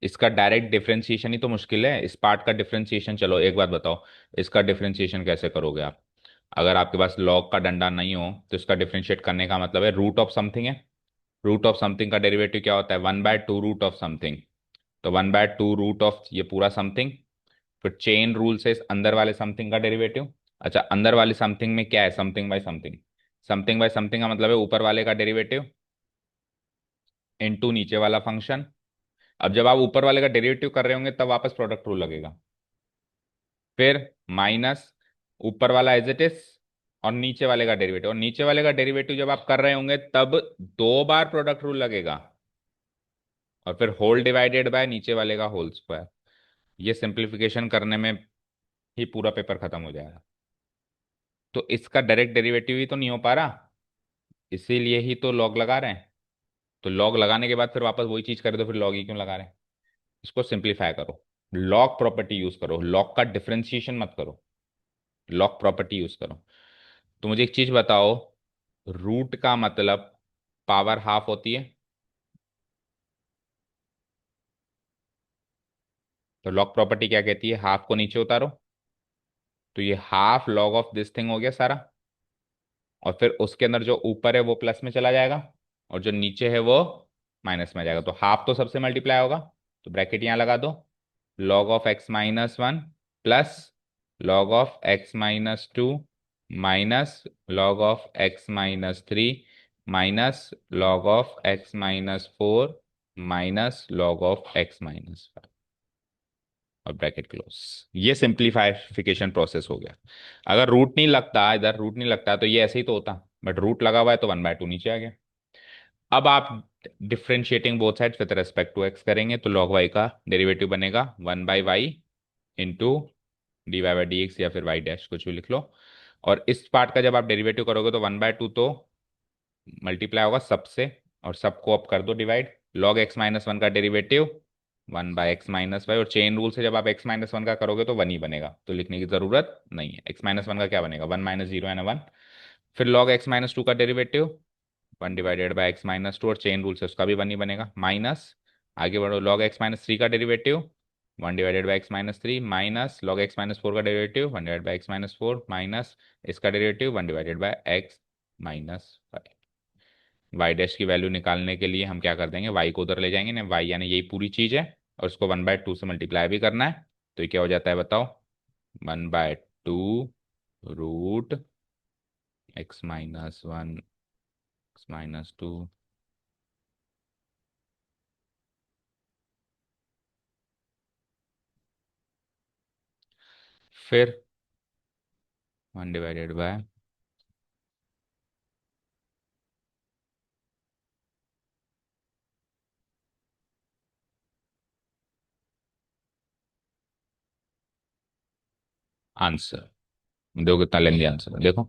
इसका डायरेक्ट डिफरेंशिएशन ही तो मुश्किल है। इस पार्ट का डिफरेंशिएशन, चलो एक बात बताओ, इसका डिफरेंशिएशन कैसे करोगे आप? अगर आपके पास लॉग का डंडा नहीं हो तो इसका डिफरेंशिएट करने का मतलब है रूट ऑफ समथिंग है। रूट ऑफ समथिंग का डेरिवेटिव क्या होता है? 1/2 रूट ऑफ समथिंग। तो 1/2 रूट ऑफ ये पूरा समथिंग, फिर चेन रूल से इस अंदर वाले समथिंग का डेरिवेटिव। अच्छा, अंदर वाली समथिंग में क्या है? Something bye something. Something bye something का मतलब है ऊपर वाले का डेरिवेटिव इनटू नीचे वाला फंक्शन। अब जब आप ऊपर वाले का डेरिवेटिव कर रहे होंगे तब वापस प्रोडक्ट रूल लगेगा। फिर माइनस ऊपर वाला एज इट इज और नीचे वाले का डेरिवेटिव, और नीचे वाले का डेरिवेटिव जब आप कर रहे होंगे तब 2 बार प्रोडक्ट रूल लगेगा। और फिर होल डिवाइडेड बाय नीचे वाले का होल स्क्वायर। ये सिंप्लीफिकेशन करने में ही पूरा पेपर खत्म हो जाएगा। तो इसका डायरेक्ट डेरिवेटिव ही तो नहीं हो पा रहा, इसीलिए ही तो लॉग लगा रहे हैं। तो लॉग लगाने के बाद फिर वापस वही चीज करे तो फिर लॉग ही क्यों लगा रहे हैं? इसको सिंप्लीफाई करो। लॉग प्रॉपर्टी यूज करो, लॉग का डिफरेंशिएशन मत करो, लॉग प्रॉपर्टी यूज करो। तो मुझे एक चीज बताओ, रूट का मतलब पावर हाफ होती है। तो लॉग प्रॉपर्टी क्या कहती है? हाफ को नीचे उतारो, तो ये half log of this thing हो गया सारा। और फिर उसके अंदर जो ऊपर है वो प्लस में चला जाएगा और जो नीचे है वो माइनस में आ जाएगा। तो हाफ तो सबसे मल्टीप्लाई होगा, तो ब्रैकेट यहां लगा दो। log of x-1 plus log of x-2 minus log of x-3 minus log of x-4 minus log of x-5 और ब्रैकेट क्लोज। ये सिंप्लीफाइफिकेशन प्रोसेस हो गया। अगर रूट नहीं लगता, इधर रूट नहीं लगता तो ये ऐसे ही तो होता, बट रूट लगा हुआ है तो 1/2 नीचे आ गया। अब आप differentiating both sides with respect to x करेंगे तो log y का डेरिवेटिव बनेगा 1/y इंटू dy/dx या फिर y डैश कुछ भी लिख लो। और इस पार्ट का जब आप डेरिवेटिव करोगे तो 1/2 तो मल्टीप्लाई होगा सबसे, और सबको अब कर दो डिवाइड। log x-1 का डेरिवेटिव 1/x-y, और चेन रूल से जब आप x-1 का करोगे तो 1 ही बनेगा, तो लिखने की जरूरत नहीं है। x-1 का क्या बनेगा? 1 - 0 = 1। फिर log x-2 का डेरिवेटिव 1/(x-2) और चेन रूल से उसका भी 1 ही बनेगा, माइनस आगे बढ़ो, लॉग एक्स माइनस थ्री का derivative 1/(x-3) minus log x minus four का डेरिवेटिव 1/(x-4) माइनस इसका डेरिवेटिव 1/(x-5). वाई डैश की वैल्यू निकालने के लिए हम क्या कर देंगे, वाई को उधर ले जाएंगे ना, वाई यानी यही पूरी चीज है, और उसको 1/2 से मल्टीप्लाई भी करना है। तो ये क्या हो जाता है बताओ, 1/2 √(x-1, x-2)। फिर 1/, आंसर। देखो कितना लेंदी आंसर है, देखो।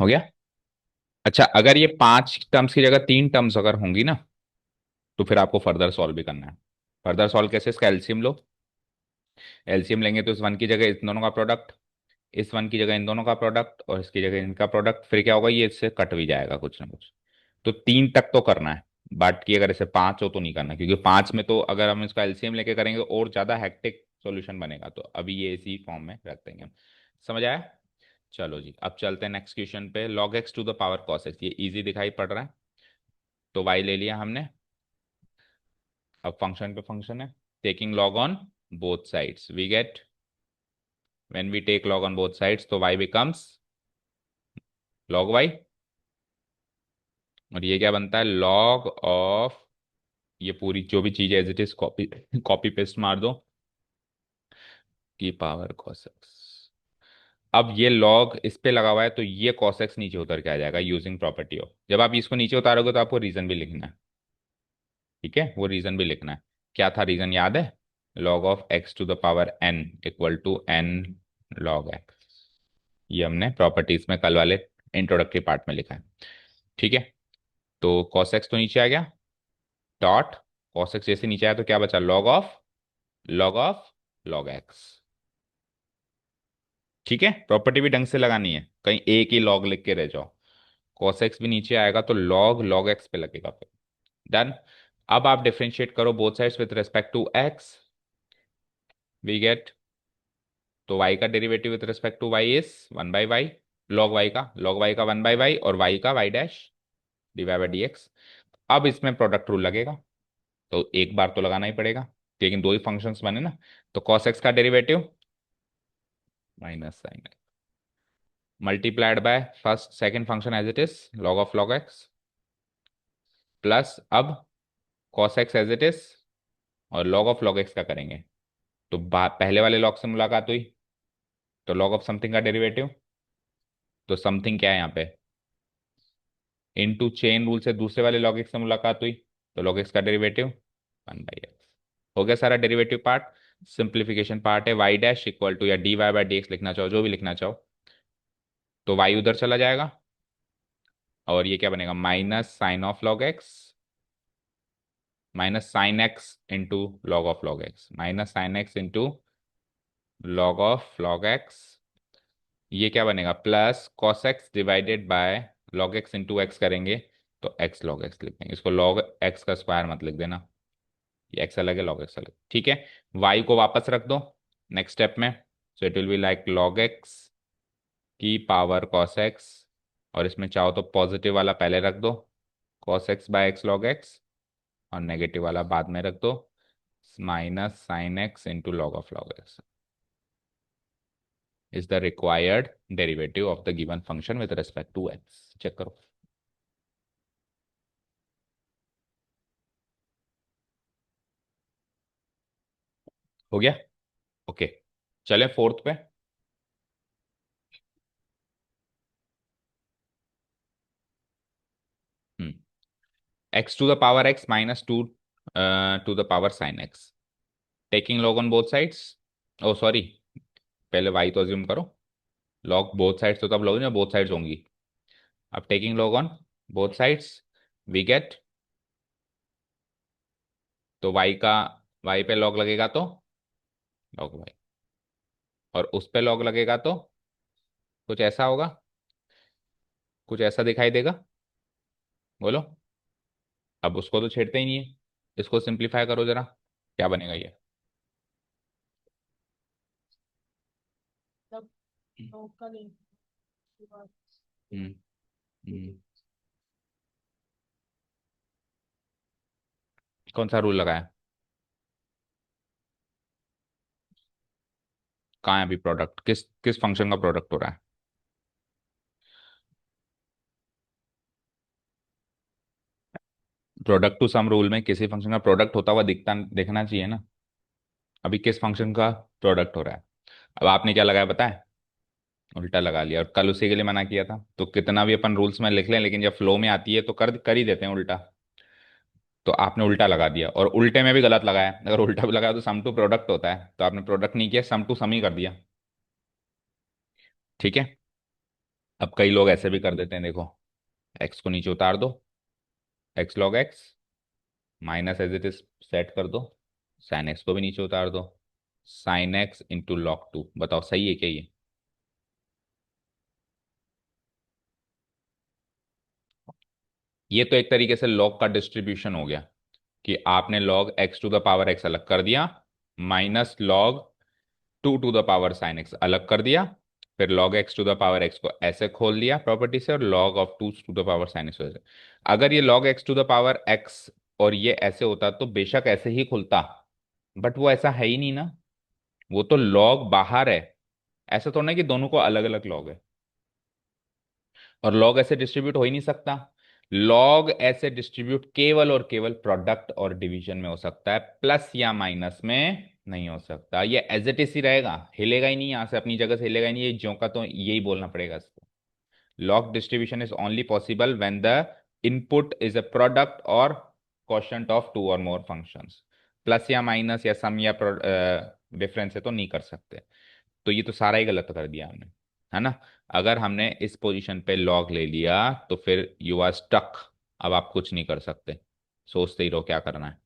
हो गया। अच्छा, अगर ये 5 टर्म्स की जगह 3 टर्म्स अगर होंगी ना, तो फिर आपको फर्दर सॉल्व भी करना है। फर्दर सॉल्व कैसे, इसका एलसीएम लो। एलसीएम लेंगे तो इस वन की जगह इन दोनों का प्रोडक्ट, इस वन की जगह इन दोनों का प्रोडक्ट, और इसकी जगह इनका प्रोडक्ट, फिर क्या होगा, ये इससे कट भी जाएगा कुछ ना कुछ। तो 3 तक तो करना है, बट कि अगर इसे 5 हो तो नहीं करना, क्योंकि 5 में तो अगर हम इसका एलसीएम लेके करेंगे और ज्यादा हेक्टिक सॉल्यूशन बनेगा, तो अभी ये इसी फॉर्म में रख देंगे हम। समझ आया। चलो जी, अब चलते हैं नेक्स्ट क्वेश्चन पे। log x to the power cos x, ये इजी दिखाई पड़ रहा है। तो y ले लिया हमने। अब फंक्शन पे फंक्शन है, taking log on both sides we get, when we take log on both sides तो y बिकम्स log y, और ये क्या बनता है, log ऑफ ये पूरी जो भी चीज as it is copy copy paste मार दो, की पावर cos x। अब ये log इस पे लगा हुआ है, तो ये cos x नीचे उतर के आ जाएगा यूजिंग प्रॉपर्टी ऑफ। जब आप इसको नीचे उतारोगे तो आपको रीजन भी लिखना है, ठीक है, वो रीजन भी लिखना है। क्या था रीजन, याद है, log ऑफ x to the power n equal to n log x। ये हमने प्रॉपर्टीज में कल वाले इंट्रोडक्टरी पार्ट में लिखा है, ठीक है। तो cos x तो नीचे आ गया, डॉट cos x जैसे नीचे आया तो क्या बचा, log ऑफ log x। ठीक है, प्रॉपर्टी भी ढंग से लगानी है, कहीं एक ही log लिख के रह जाओ। cos x भी नीचे आएगा तो log x पे लगेगा फिर। डन। अब आप डिफरेंशिएट करो both sides with respect to x, we get, तो y का derivative with respect to y is 1/y, log y का 1/y, और y का y डैश dy/dx। अब इसमें प्रोडक्ट रूल लगेगा, तो एक बार तो लगाना ही पड़ेगा, लेकिन दो ही फंक्शंस बने ना। तो cos x का derivative minus sine x multiplied by first second function as it is log of log x, plus अब cos x as it is, और log ऑफ log x का करेंगे। तो पहले वाले log से मुलाकात हुई, तो log ऑफ समथिंग का डेरिवेटिव, तो समथिंग क्या है यहाँ पे, इनटू चेन रूल से दूसरे वाले log x से मुलाकात हुई, तो log x का डेरिवेटिव 1/x। हो गया सारा डेरिवेटिव पार्ट। सिंप्लीफिकेशन पार्ट है, y डैश इक्वल टू, या dy/dx लिखना चाहो, जो भी लिखना चाहो, तो y उधर चला जाएगा, और ये क्या बनेगा, minus sine of log x, minus sine x into log of log x, minus sine x into log of log x। ये क्या बनेगा, plus cos x divided by log x into x करेंगे, तो x log x लिख देंगे, इसको log x का square मत लिख देना, ये x अलग है log x अलग, ठीक है। y को वापस रख दो नेक्स्ट स्टेप में, सो it will be like log x की पावर cos x, और इसमें चाहो तो पॉजिटिव वाला पहले रख दो, cos x by x log x, और नेगेटिव वाला बाद में रख दो, minus sine x into log of log x is the required derivative of the given function with respect to x. Check करो, हो गया। ओके, चलें फोर्थ पे। Hmm, x to the power x minus two to the power sine x, taking log on both sides, oh sorry, पहले y तो assume करो, log both sides तो तब लोगे ना बोथ साइड्स होंगी। अब taking log on both sides we get, तो वाई का, वाई पे लॉग लगेगा तो लॉग वाई, और उस पे लॉग लगेगा तो कुछ ऐसा होगा, कुछ ऐसा दिखाई देगा? बोलो। अब उसको तो छेड़ते ही नहीं है। इसको सिंप्लीफाई करो जरा, क्या बनेगा ये? हम्म। हम्म। कौन सा रूल लगाया? कहाँ है अभी प्रोडक्ट? किस किस फंक्शन का प्रोडक्ट हो रहा है? प्रोडक्ट टू सम रूल में किसी फंक्शन का प्रोडक्ट होता हुआ दिखता देखना चाहिए ना। अभी किस फंक्शन का प्रोडक्ट हो रहा है? अब आपने क्या लगाया पता है? उल्टा लगा लिया, और कल उसी के लिए मना किया था। तो कितना भी अपन रूल्स में लिख लें, लेकिन जब फ्लो में आती है तो कर ही देते हैं उल्टा। तो आपने उल्टा लगा दिया, और उल्टे में भी गलत लगाया। अगर उल्टा भी लगाया तो सम टू प्रोडक्ट होता है, तो आपने प्रोडक्ट नहीं किया, सम टू सम ही कर दिया। ठीक है। अब कई लोग ऐसे भी कर देते हैं, देखो। एक्स को नीचे उतार दो, x log x, minus as it is set कर दो, साइन एक्स को भी नीचे उतार दो, sine x into log two. बताओ सही है क्या ये? ये तो एक तरीके से लॉग का डिस्ट्रीब्यूशन हो गया, कि आपने log x to the power x अलग कर दिया, minus log two to the power sine x अलग कर दिया, फिर log x to the power x को ऐसे खोल दिया प्रॉपर्टी से, और log of two to the power sine x वैसे। अगर ये log x to the power x और ये ऐसे होता तो बेशक ऐसे ही खुलता, बट वो ऐसा है ही नहीं ना। वो तो लॉग बाहर है। ऐसा थोड़ा ना कि दोनों को अलग अलग लॉग है। और लॉग ऐसे डिस्ट्रीब्यूट हो ही नहीं सकता। लॉग ऐसे डिस्ट्रीब्यूट केवल और केवल प्रोडक्ट और डिवीजन में हो सकता है, प्लस या माइनस में नहीं हो सकता। ये एज इट इज ही रहेगा, हिलेगा ही नहीं, यहां से अपनी जगह से हिलेगा ही नहीं, ये ज्यों का तो यही बोलना पड़ेगा इसको। Log distribution is only possible when the input is a product और क्वोशंट ऑफ टू और मोर फंक्शंस। प्लस या माइनस या सम या डिफरेंस है तो नहीं कर सकते। तो ये तो सारा ही गलत कर दिया हमने, है ना। अगर हमने इस पोजीशन पे लॉग ले लिया तो फिर यू आर स्टक। अब आप कुछ नहीं कर सकते, सोचते ही रहो क्या करना है।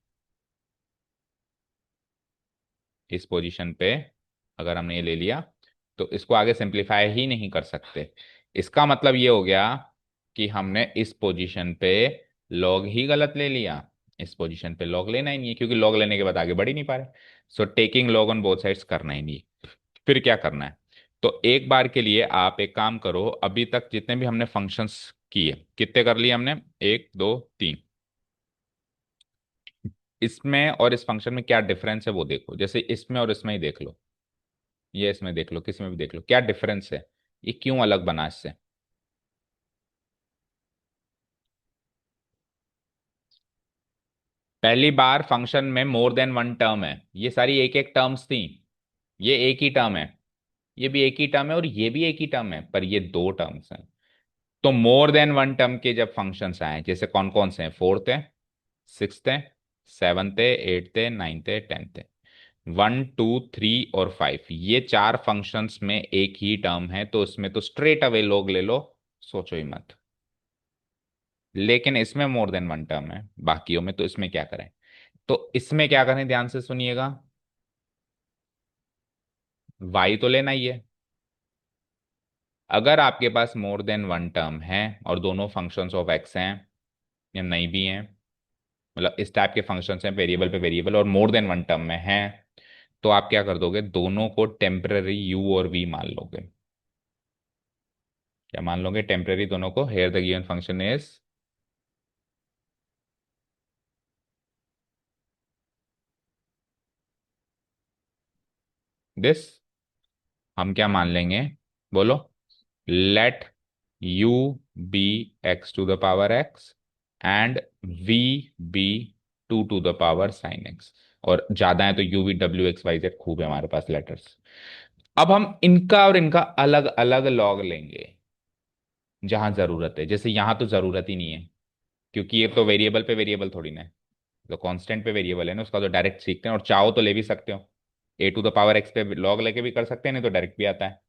इस पोजीशन पे अगर हमने ये ले लिया तो इसको आगे सिंप्लीफाई ही नहीं कर सकते। इसका मतलब ये हो गया कि हमने इस पोजीशन पे लॉग ही गलत ले लिया। इस पोजीशन पे लॉग लेना ही नहीं है, क्योंकि लॉग लेने के बाद आगे बढ़ ही नहीं पा रहे। So taking log on both sides करना ही नहीं है। फिर क्या करना है? तो एक बार के लिए आप एक काम करो, अभी तक जितने भी हमने फंक्शंस किए, कितने कर लिए हमने? एक, दो, तीन। इसमें और इस फंक्शन में क्या डिफरेंस है वो देखो। जैसे इसमें और इसमें ही देख लो, ये इसमें देख लो, किसी में भी देख लो, क्या डिफरेंस है? ये क्यों अलग बना इससे? पहली बार फंक्शन में मोर देन वन टर्म है, ये सारी एक एक टर्म्स थी। ये एक ही टर्म है, ये भी एक ही टर्म है, और ये भी एक ही टर्म है, पर ये दो टर्म्स हैं। तो मोर देन वन टर्म के जब फंक्शंस आए, जैसे कौन कौन से हैं? फोर्थ है, सिक्स्थ है, सेवन्थ है, एट्थ है, नाइन्थ है, टेंथ है। वन, टू, थ्री और फाइव, ये चार फंक्शंस में एक ही टर्म है, तो उसमें तो स्ट्रेट अवे लोग ले लो, सोचो ही मत। लेकिन इसमें मोर देन वन टर्म है बाकियों में, तो इसमें क्या करें? तो इसमें क्या करें, ध्यान से सुनिएगा। वाई तो लेना ही है। अगर आपके पास मोर देन वन टर्म है और दोनों फंक्शंस ऑफ एक्स हैं या नहीं भी हैं, मतलब इस टाइप के फंक्शंस हैं वेरिएबल पे वेरिएबल, और मोर देन वन टर्म में हैं, तो आप क्या कर दोगे? दोनों को टेम्पररी यू और वी मान लोगे। क्या मान लोगे? टेम्पररी दोनों को। Here the given function is this. हम क्या मान लेंगे? बोलो। Let u be x to the power x and v be two to the power sine x. और ज्यादा है तो u v w x y z खूब है हमारे पास लेटर्स। अब हम इनका और इनका अलग अलग लॉग लेंगे जहां जरूरत है। जैसे यहां तो जरूरत ही नहीं है, क्योंकि ये तो वेरिएबल पे वेरिएबल थोड़ी ना है। तो कांस्टेंट पे वेरिएबल है ना, उसका तो डायरेक्ट सीखते हैं, और चाहो तो ले भी सकते हो। ए टू द पावर एक्स पे लॉग लेके भी कर सकते हैं, नहीं तो डायरेक्ट भी आता है।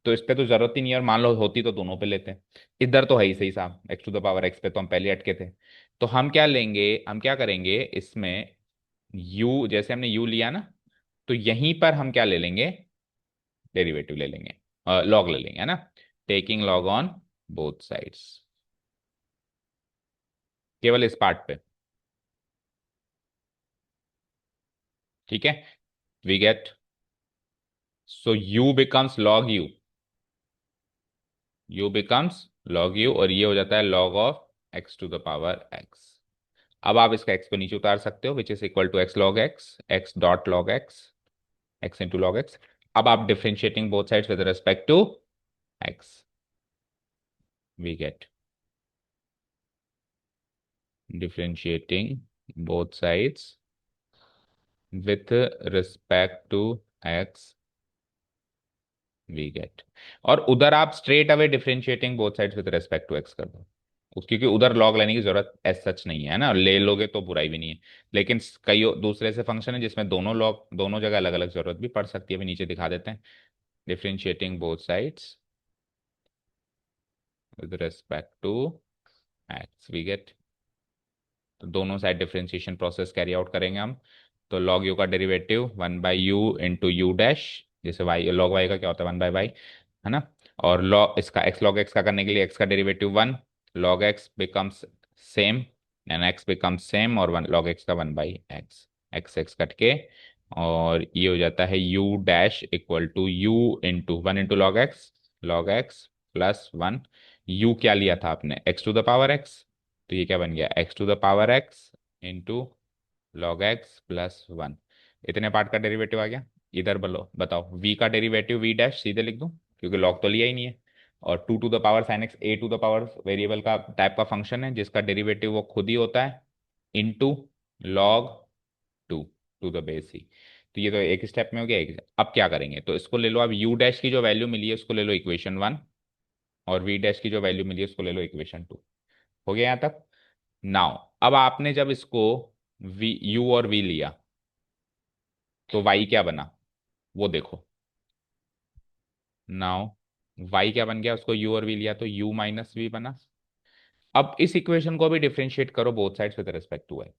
तो इस पे तो जरूरत ही नहीं है, और मान लो होती तो दोनों पे लेते हैं। इधर तो है ही सही साहब, x to the power x पे तो हम पहले अटके थे। तो हम क्या लेंगे, हम क्या करेंगे इसमें? यू, जैसे हमने यू लिया ना, तो यहीं पर हम क्या ले लेंगे? डेरिवेटिव ले लेंगे, लॉग ले लेंगे, है ना। Taking log on both sides. केवल इस पार्ट पे। ठीक है, we get, so u becomes log u, u becomes log u, और ये हो जाता है log of x to the power x. अब आप इसका एक्स को नीचे उतार सकते हो, which is equal to x log x, x dot log x, x into log x. अब आप differentiating both sides with respect to x, we get, differentiating both sides with respect to x, we get। और उधर आप straight away differentiating both sides with respect to x कर दो, क्योंकि उधर log लेने की जरूरत एज सच नहीं है ना, ले लोगे तो बुराई भी नहीं है। लेकिन कई दूसरे से फंक्शन है जिसमें दोनों लॉग दोनों जगह अलग अलग जरूरत भी पड़ सकती है, अभी नीचे दिखा देते हैं। Differentiating both sides with respect to x, we get, तो दोनों side differentiation process carry out करेंगे हम। तो लॉग यू का डेरिवेटिव 1/u × u डैश, जैसे वाई लॉग वाई का क्या होता है 1/y, है ना। और लॉग इसका एक्स लॉग एक्स का करने के लिए एक्स का derivative 1, log x becomes same and x becomes same, और 1 log x का 1/x, एक्स एक्स कट के, और ये हो जाता है u dash equal to u × 1 × log x plus 1। u क्या लिया था आपने, x to the power x, तो ये क्या बन गया x to the power x into log x plus 1। इतने पार्ट का डेरिवेटिव आ गया। इधर बोलो बताओ v का डेरिवेटिव v डैश सीधे लिख दूं, क्योंकि लॉग तो लिया ही नहीं है। और 2 to the power sine x, a to the power variable का टाइप का फंक्शन है जिसका डेरिवेटिव वो खुद ही होता है, into log 2 to the base c। तो ये तो एक स्टेप में हो गया एक। अब क्या करेंगे, तो इसको ले लो, अब u डैश की जो वैल्यू मिली है उसको ले लो इक्वेशन 1, और v डैश की जो वैल्यू मिली है उसको ले लो इक्वेशन 2। हो गया यहाँ तक। नाउ अब आपने जब इसको v u और v लिया तो y क्या बना वो देखो। नाउ y क्या बन गया, उसको u और v लिया तो u - v बना। अब इस इक्वेशन को भी डिफरेंशिएट करो both sides with respect to x।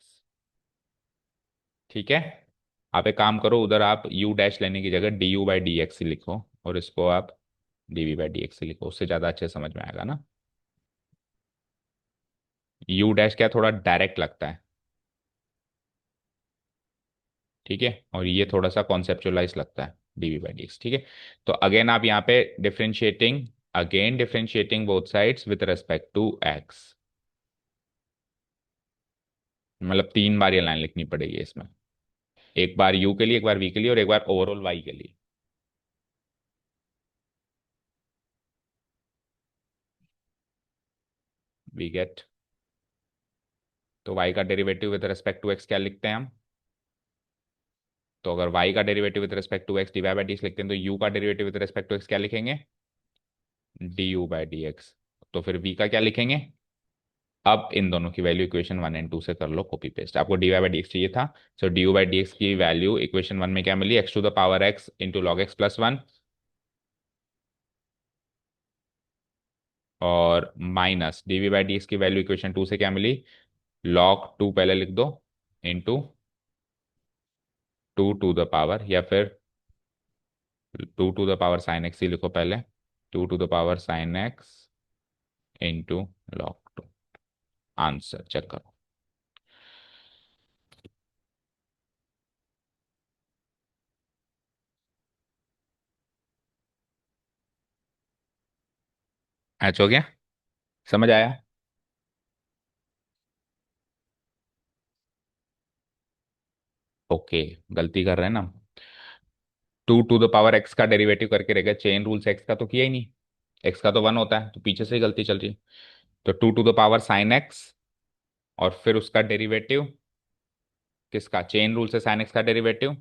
ठीक है, आप एक काम करो, उधर आप u डैश लेने की जगह du/dx ही लिखो, और इसको आप dv/dx ही लिखो, उससे ज्यादा अच्छे समझ में आएगा ना। u डैश क्या थोड़ा डायरेक्ट लगता है, ठीक है, और ये थोड़ा सा कॉन्सेप्चुअलाइज लगता है dv/dx, ठीक है। तो अगेन आप यहाँ पे differentiating both sides with respect to x, मतलब 3 बार ये लाइन लिखनी पड़ेगी इसमें, एक बार u के लिए, एक बार v के लिए, और एक बार ओवरऑल y के लिए। वी गेट, तो y का derivative with respect to x क्या लिखते हैं हम, तो अगर y का derivative with respect to x dy/dx लिखते हैं, तो u का derivative with respect to x क्या लिखेंगे, du/dx। तो फिर v का क्या लिखेंगे। अब इन दोनों की वैल्यू इक्वेशन 1 एंड 2 से कर लो कॉपी पेस्ट, आपको dy/dx चाहिए था। सो du/dx की वैल्यू इक्वेशन 1 में क्या मिली, x to the power x into log x plus 1, और माइनस dv/dx की वैल्यू इक्वेशन 2 से क्या मिली, log 2 पहले लिख दो, इंटू 2 टू द पावर, या फिर 2 to the power sine x ही लिखो पहले, 2 to the power sine x into log 2। Answer check करो। मैच हो गया, समझ आया। ओके, गलती कर रहे हैं ना, 2 टू द पावर एक्स का डेरिवेटिव करके रह गया, चेन रूल से एक्स का तो किया ही नहीं, एक्स का तो 1 होता है, तो पीछे से ही गलती चल रही है। तो 2 to the power sine x, और फिर उसका डेरिवेटिव किसका, चेन रूल से साइन एक्स का डेरिवेटिव,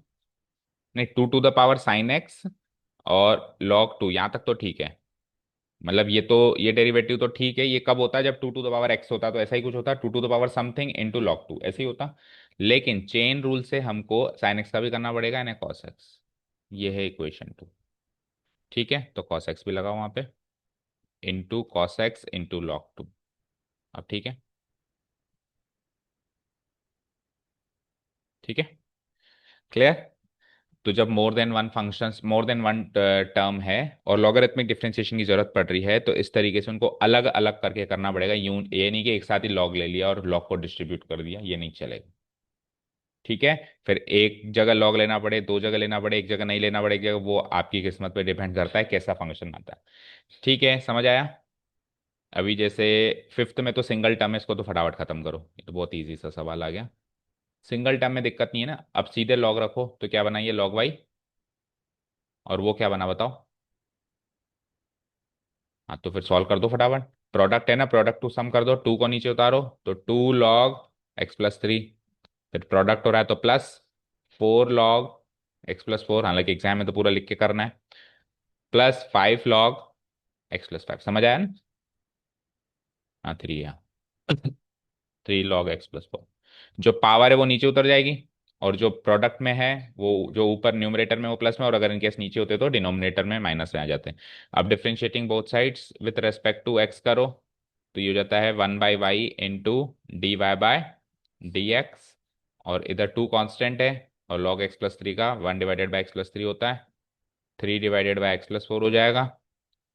नहीं 2 to the power sine x और लॉग 2, यहां तक तो ठीक है। मतलब ये तो, ये डेरिवेटिव तो ठीक है, ये कब होता है जब 2 टू द पावर एक्स होता है, तो ऐसा ही कुछ होता है, 2 to the power something into log 2 ऐसे ही होता। लेकिन चेन रूल से हमको साइन एक्स का भी करना पड़ेगा यानी कॉस एक्स। ये है इक्वेशन 2, ठीक है, तो कॉस एक्स भी लगाओ वहां पे, into cos x into log 2। अब ठीक है, ठीक है, क्लियर। तो जब मोर देन वन टर्म है और लॉगरिथमिक डिफरेंशिएशन की जरूरत पड़ रही है, तो इस तरीके से उनको अलग अलग करके करना पड़ेगा। यूं ये नहीं कि एक साथ ही लॉग ले लिया और लॉग को डिस्ट्रीब्यूट कर दिया, ये नहीं चलेगा। ठीक है। फिर एक जगह लॉग लेना पड़े, दो जगह लेना पड़े, एक जगह नहीं लेना पड़े, एक जगह, वो आपकी किस्मत पे डिपेंड करता है कैसा फंक्शन आता है। ठीक है, समझ आया। अभी जैसे फिफ्थ में तो सिंगल टर्म है, इसको तो फटाफट खत्म करो, ये तो बहुत इजी सा सवाल आ गया। सिंगल टर्म में दिक्कत नहीं है ना, अब सीधे लॉग रखो, तो क्या बनाइए, लॉग वाई। और वो क्या बना बताओ। हाँ तो फिर सॉल्व कर दो फटाफट। प्रोडक्ट है ना, प्रोडक्ट टू सम कर दो, टू को नीचे उतारो, तो 2 log x+3। फिर प्रोडक्ट हो रहा है तो +4 log x+4, हालांकि एग्जाम में तो पूरा लिख के करना है, +5 log x+5। समझ आया ना। हाँ 3 है। 3 log x+4। जो पावर है वो नीचे उतर जाएगी, और जो प्रोडक्ट में है वो, जो ऊपर न्यूमरेटर में वो प्लस में, और अगर इनकेस नीचे होते तो डिनोमिनेटर में माइनस में आ जाते हैं। अब differentiating both sides with respect to x करो, तो ये हो जाता है 1/y इंटू dy/dx। और इधर टू कांस्टेंट है, और log x+3 का 1/x+3 होता है, 3/x+4 हो जाएगा।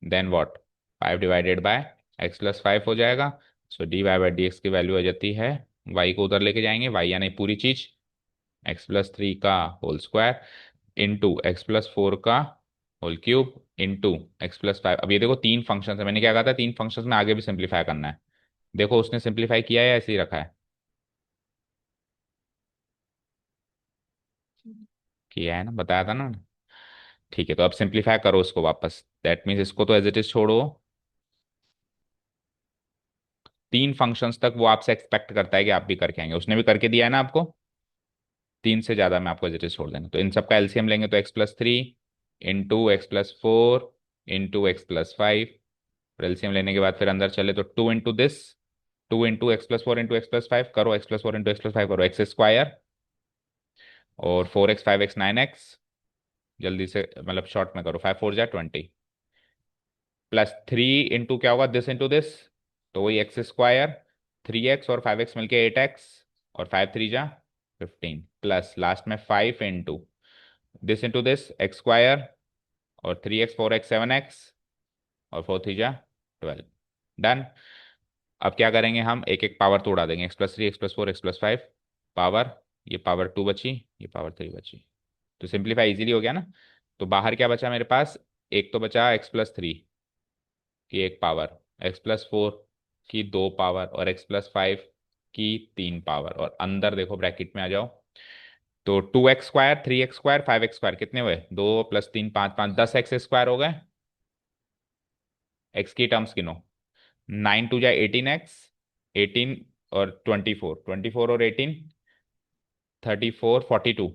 देन व्हाट, 5/x+5 हो जाएगा। सो dy/dx की वैल्यू आ जाती है, y को उधर लेके जाएंगे, y यानी पूरी चीज, x+3 का होल स्क्वायर इंटू x+4 का होल क्यूब इंटू x+5। अब ये देखो तीन फंक्शन है, मैंने क्या कहा था, तीन फंक्शंस में आगे भी सिंप्लीफाई करना है। देखो उसने सिंप्लीफाई किया है या ऐसे ही रखा है। किया है ना, बताया था ना। ठीक है, तो अब सिंप्लीफाई करो उसको वापस, दैट मीन्स इसको तो एज इट इज छोड़ो। तीन फंक्शंस तक वो आपसे एक्सपेक्ट करता है कि आप भी करके आएंगे, उसने भी करके दिया है ना आपको। तीन से ज्यादा में आपको एज इट इज छोड़ देना, तो इन सबका एलसीएम लेंगे तो x+3 into x+4 into x+5। LCM लेने के बाद फिर अंदर चले तो 2 into this, 2 into x+4 into x+5 करो, x+4 इंटू x+5 करो, x² और 4x 5x 9x। जल्दी से मतलब शॉर्ट में करो, 5 4 जा 20, +3 इंटू क्या होगा, दिस इंटू दिस, तो वही x², 3x और 5x मिलके 8x, और 5 3 जा 15, प्लस लास्ट में 5 into this into this, x² और 3x 4x 7x, और 4 3 जा 12। डन। अब क्या करेंगे, हम एक एक पावर तो उड़ा देंगे, x+3 x+4 x+5 पावर, ये पावर 2 बची, ये पावर 3 बची, तो सिंप्लीफाई इजीली हो गया ना। तो बाहर क्या बचा मेरे पास, एक तो बचा x+3 की एक पावर, x+4 की दो पावर, और x+5 की 3 पावर, और अंदर देखो ब्रैकेट में आ जाओ, तो 2x² 3x² 5x² कितने हुए, 2 + 3 5 5 10x² हो गए। x की टर्म्स गिनो, 9 2 जा 18x, 18 और 24, 24 और 18, 34 42,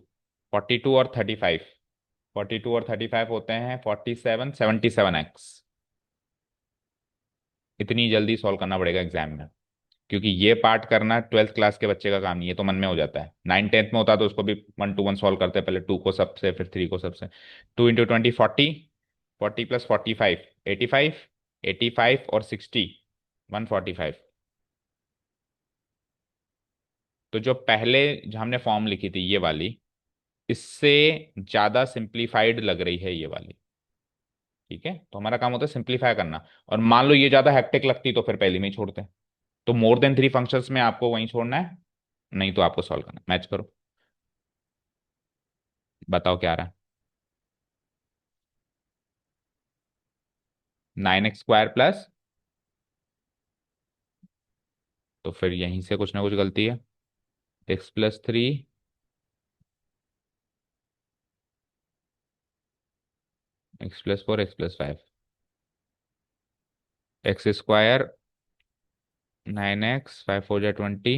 42 और 35, 42 और 35 होते हैं 47, 77x। इतनी जल्दी सॉल्व करना पड़ेगा एग्जाम में, क्योंकि ये पार्ट करना 12th क्लास के बच्चे का काम नहीं है, तो मन में हो जाता है। 9 10th में होता तो उसको भी 1 to 1 सॉल्व करते, पहले 2 को सबसे फिर 3 को सबसे। 2 × 20 40, 40 + 45 85, 85 और 60 145। तो जो पहले जो हमने फॉर्म लिखी थी ये वाली, इससे ज्यादा सिंप्लीफाइड लग रही है ये वाली। ठीक है, तो हमारा काम होता है सिंप्लीफाई करना, और मान लो ये ज्यादा हेक्टिक लगती तो फिर पहले में ही छोड़ते। तो मोर देन 3 फंक्शंस में आपको वहीं छोड़ना है, नहीं तो आपको सॉल्व करना है। मैच करो, बताओ क्या आ रहा है। 9x² प्लस, तो फिर यहीं से कुछ ना कुछ गलती है, x+3 x+4 x+5, x² 9x 5 4 जा 20,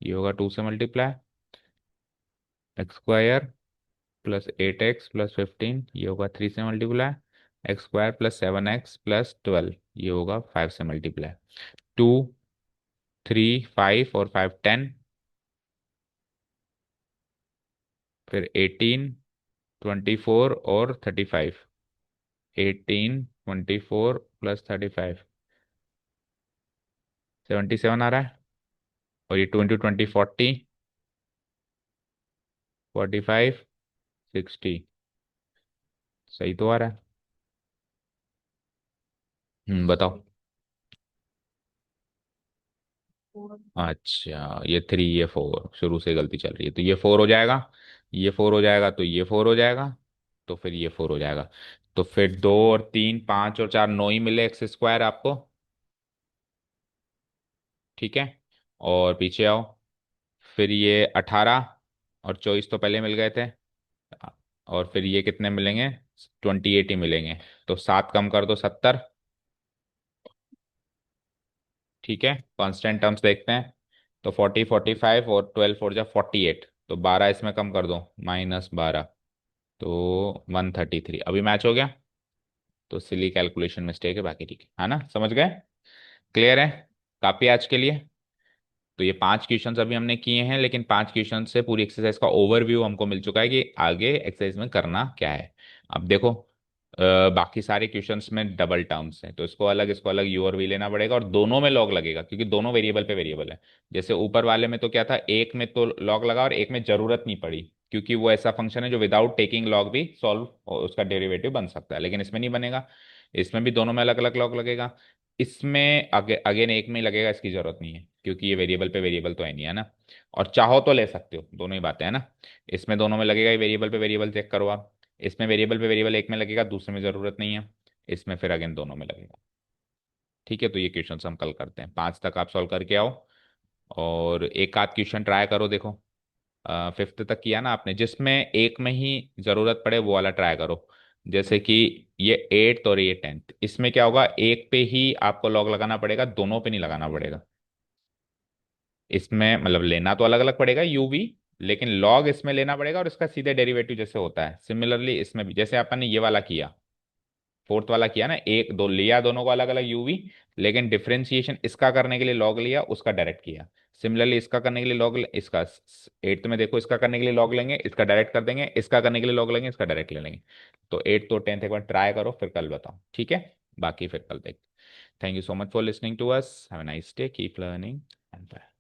ये होगा 2 से मल्टीप्लाई, x² +8x + 15, ये होगा 3 से मल्टीप्लाई, x² +7x + 12, ये होगा 5 से मल्टीप्लाई। 2 3 5 और 5 10, फिर 18 24 और 35, 18 24 + 35 77 आ रहा है, और ये 2 × 20 40, 45 60। सही तो आ रहा है। बताओ। अच्छा, ये 3 ये 4 शुरू से गलती चल रही है, तो ये 4 हो जाएगा, ये 4 हो जाएगा, तो ये 4 हो जाएगा, तो फिर ये 4 हो जाएगा। तो फिर 2 और 3 5 और 4 9 ही मिले एक्स स्क्वायर आपको। ठीक है। और पीछे आओ। फिर ये 18 और 24 तो पहले मिल गए थे। और फिर ये कितने मिलेंगे? 28 ही मिलेंगे। तो 7 कम कर दो, 70। ठीक है, कांस्टेंट टर्म्स देखते हैं। तो 40 45 और 12 4 जा 48, तो 12 इसमें कम कर दो, -12। तो 133 अभी मैच हो गया। तो सिली कैलकुलेशन मिस्टेक है, बाकी ठीक है ना, समझ गए? क्लियर है? काफी आज के लिए। तो ये 5 क्वेश्चंस अभी हमने किए हैं, लेकिन 5 क्वेश्चन से पूरी एक्सरसाइज का ओवरव्यू हमको मिल चुका है कि आगे एक्सरसाइज में करना क्या है। अब देखो, बाकी सारे क्वेश्चंस में डबल टर्म्स हैं, तो इसको अलग यू और वी लेना पड़ेगा, और दोनों में लॉग लगेगा क्योंकि दोनों वेरिएबल पे वेरिएबल है। जैसे ऊपर वाले में तो क्या था, एक में तो लॉग लगा और एक में जरूरत नहीं पड़ी, क्योंकि वो ऐसा फंक्शन है जो विदाउट टेकिंग लॉग भी सॉल्व, उसका डेरिवेटिव बन सकता है, लेकिन इसमें नहीं बनेगा। इसमें भी दोनों में अलग अलग लॉग लगेगा। इसमें अगेन एक में ही लगेगा, इसकी जरूरत नहीं है क्योंकि ये वेरिएबल पे वेरिएबल तो है नहीं, है ना। और चाहो तो ले सकते हो, दोनों ही बातें है ना। इसमें दोनों में लगेगा, वेरिएबल पे वेरिएबल चेक करो आप। इसमें वेरिएबल पे वेरिएबल एक में लगेगा, दूसरे में जरूरत नहीं है। इसमें फिर अगेन दोनों में लगेगा। ठीक है, तो ये क्वेश्चन हम कल करते हैं, 5 तक आप सॉल्व करके आओ। और एक आध क्वेश्चन ट्राई करो, देखो। 5th तक किया ना आपने, जिसमें एक में ही जरूरत पड़े वो वाला ट्राई करो। जैसे कि ये 8th और ये 10th, इसमें क्या होगा, एक पे ही आपको लॉग लगाना पड़ेगा, दोनों पे नहीं लगाना पड़ेगा। इसमें मतलब लेना तो अलग अलग पड़ेगा यूवी, लेकिन लॉग इसमें लेना पड़ेगा और इसका सीधे डेरिवेटिव जैसे होता है, सिमिलरली इसमें भी जैसे अपन ने ये वाला किया, 4th वाला किया ना, एक दो लिया दोनों को अलग अलग यूवी, लेकिन डिफरेंशिएशन इसका करने के लिए लॉग लिया, उसका डायरेक्ट किया। सिमिलरली इसका करने के लिए लॉग, इसका 8th में देखो, इसका करने के लिए लॉग लेंगे, इसका डायरेक्ट कर देंगे, इसका करने के लिए लॉग लेंगे, इसका डायरेक्ट ले लेंगे। तो 8th तो 10th एक बार ट्राई करो, फिर कल बताओ, ठीक है? बाकी फिर कल देख। Thank you so much for listening to us, have a nice day, keep learning and bye.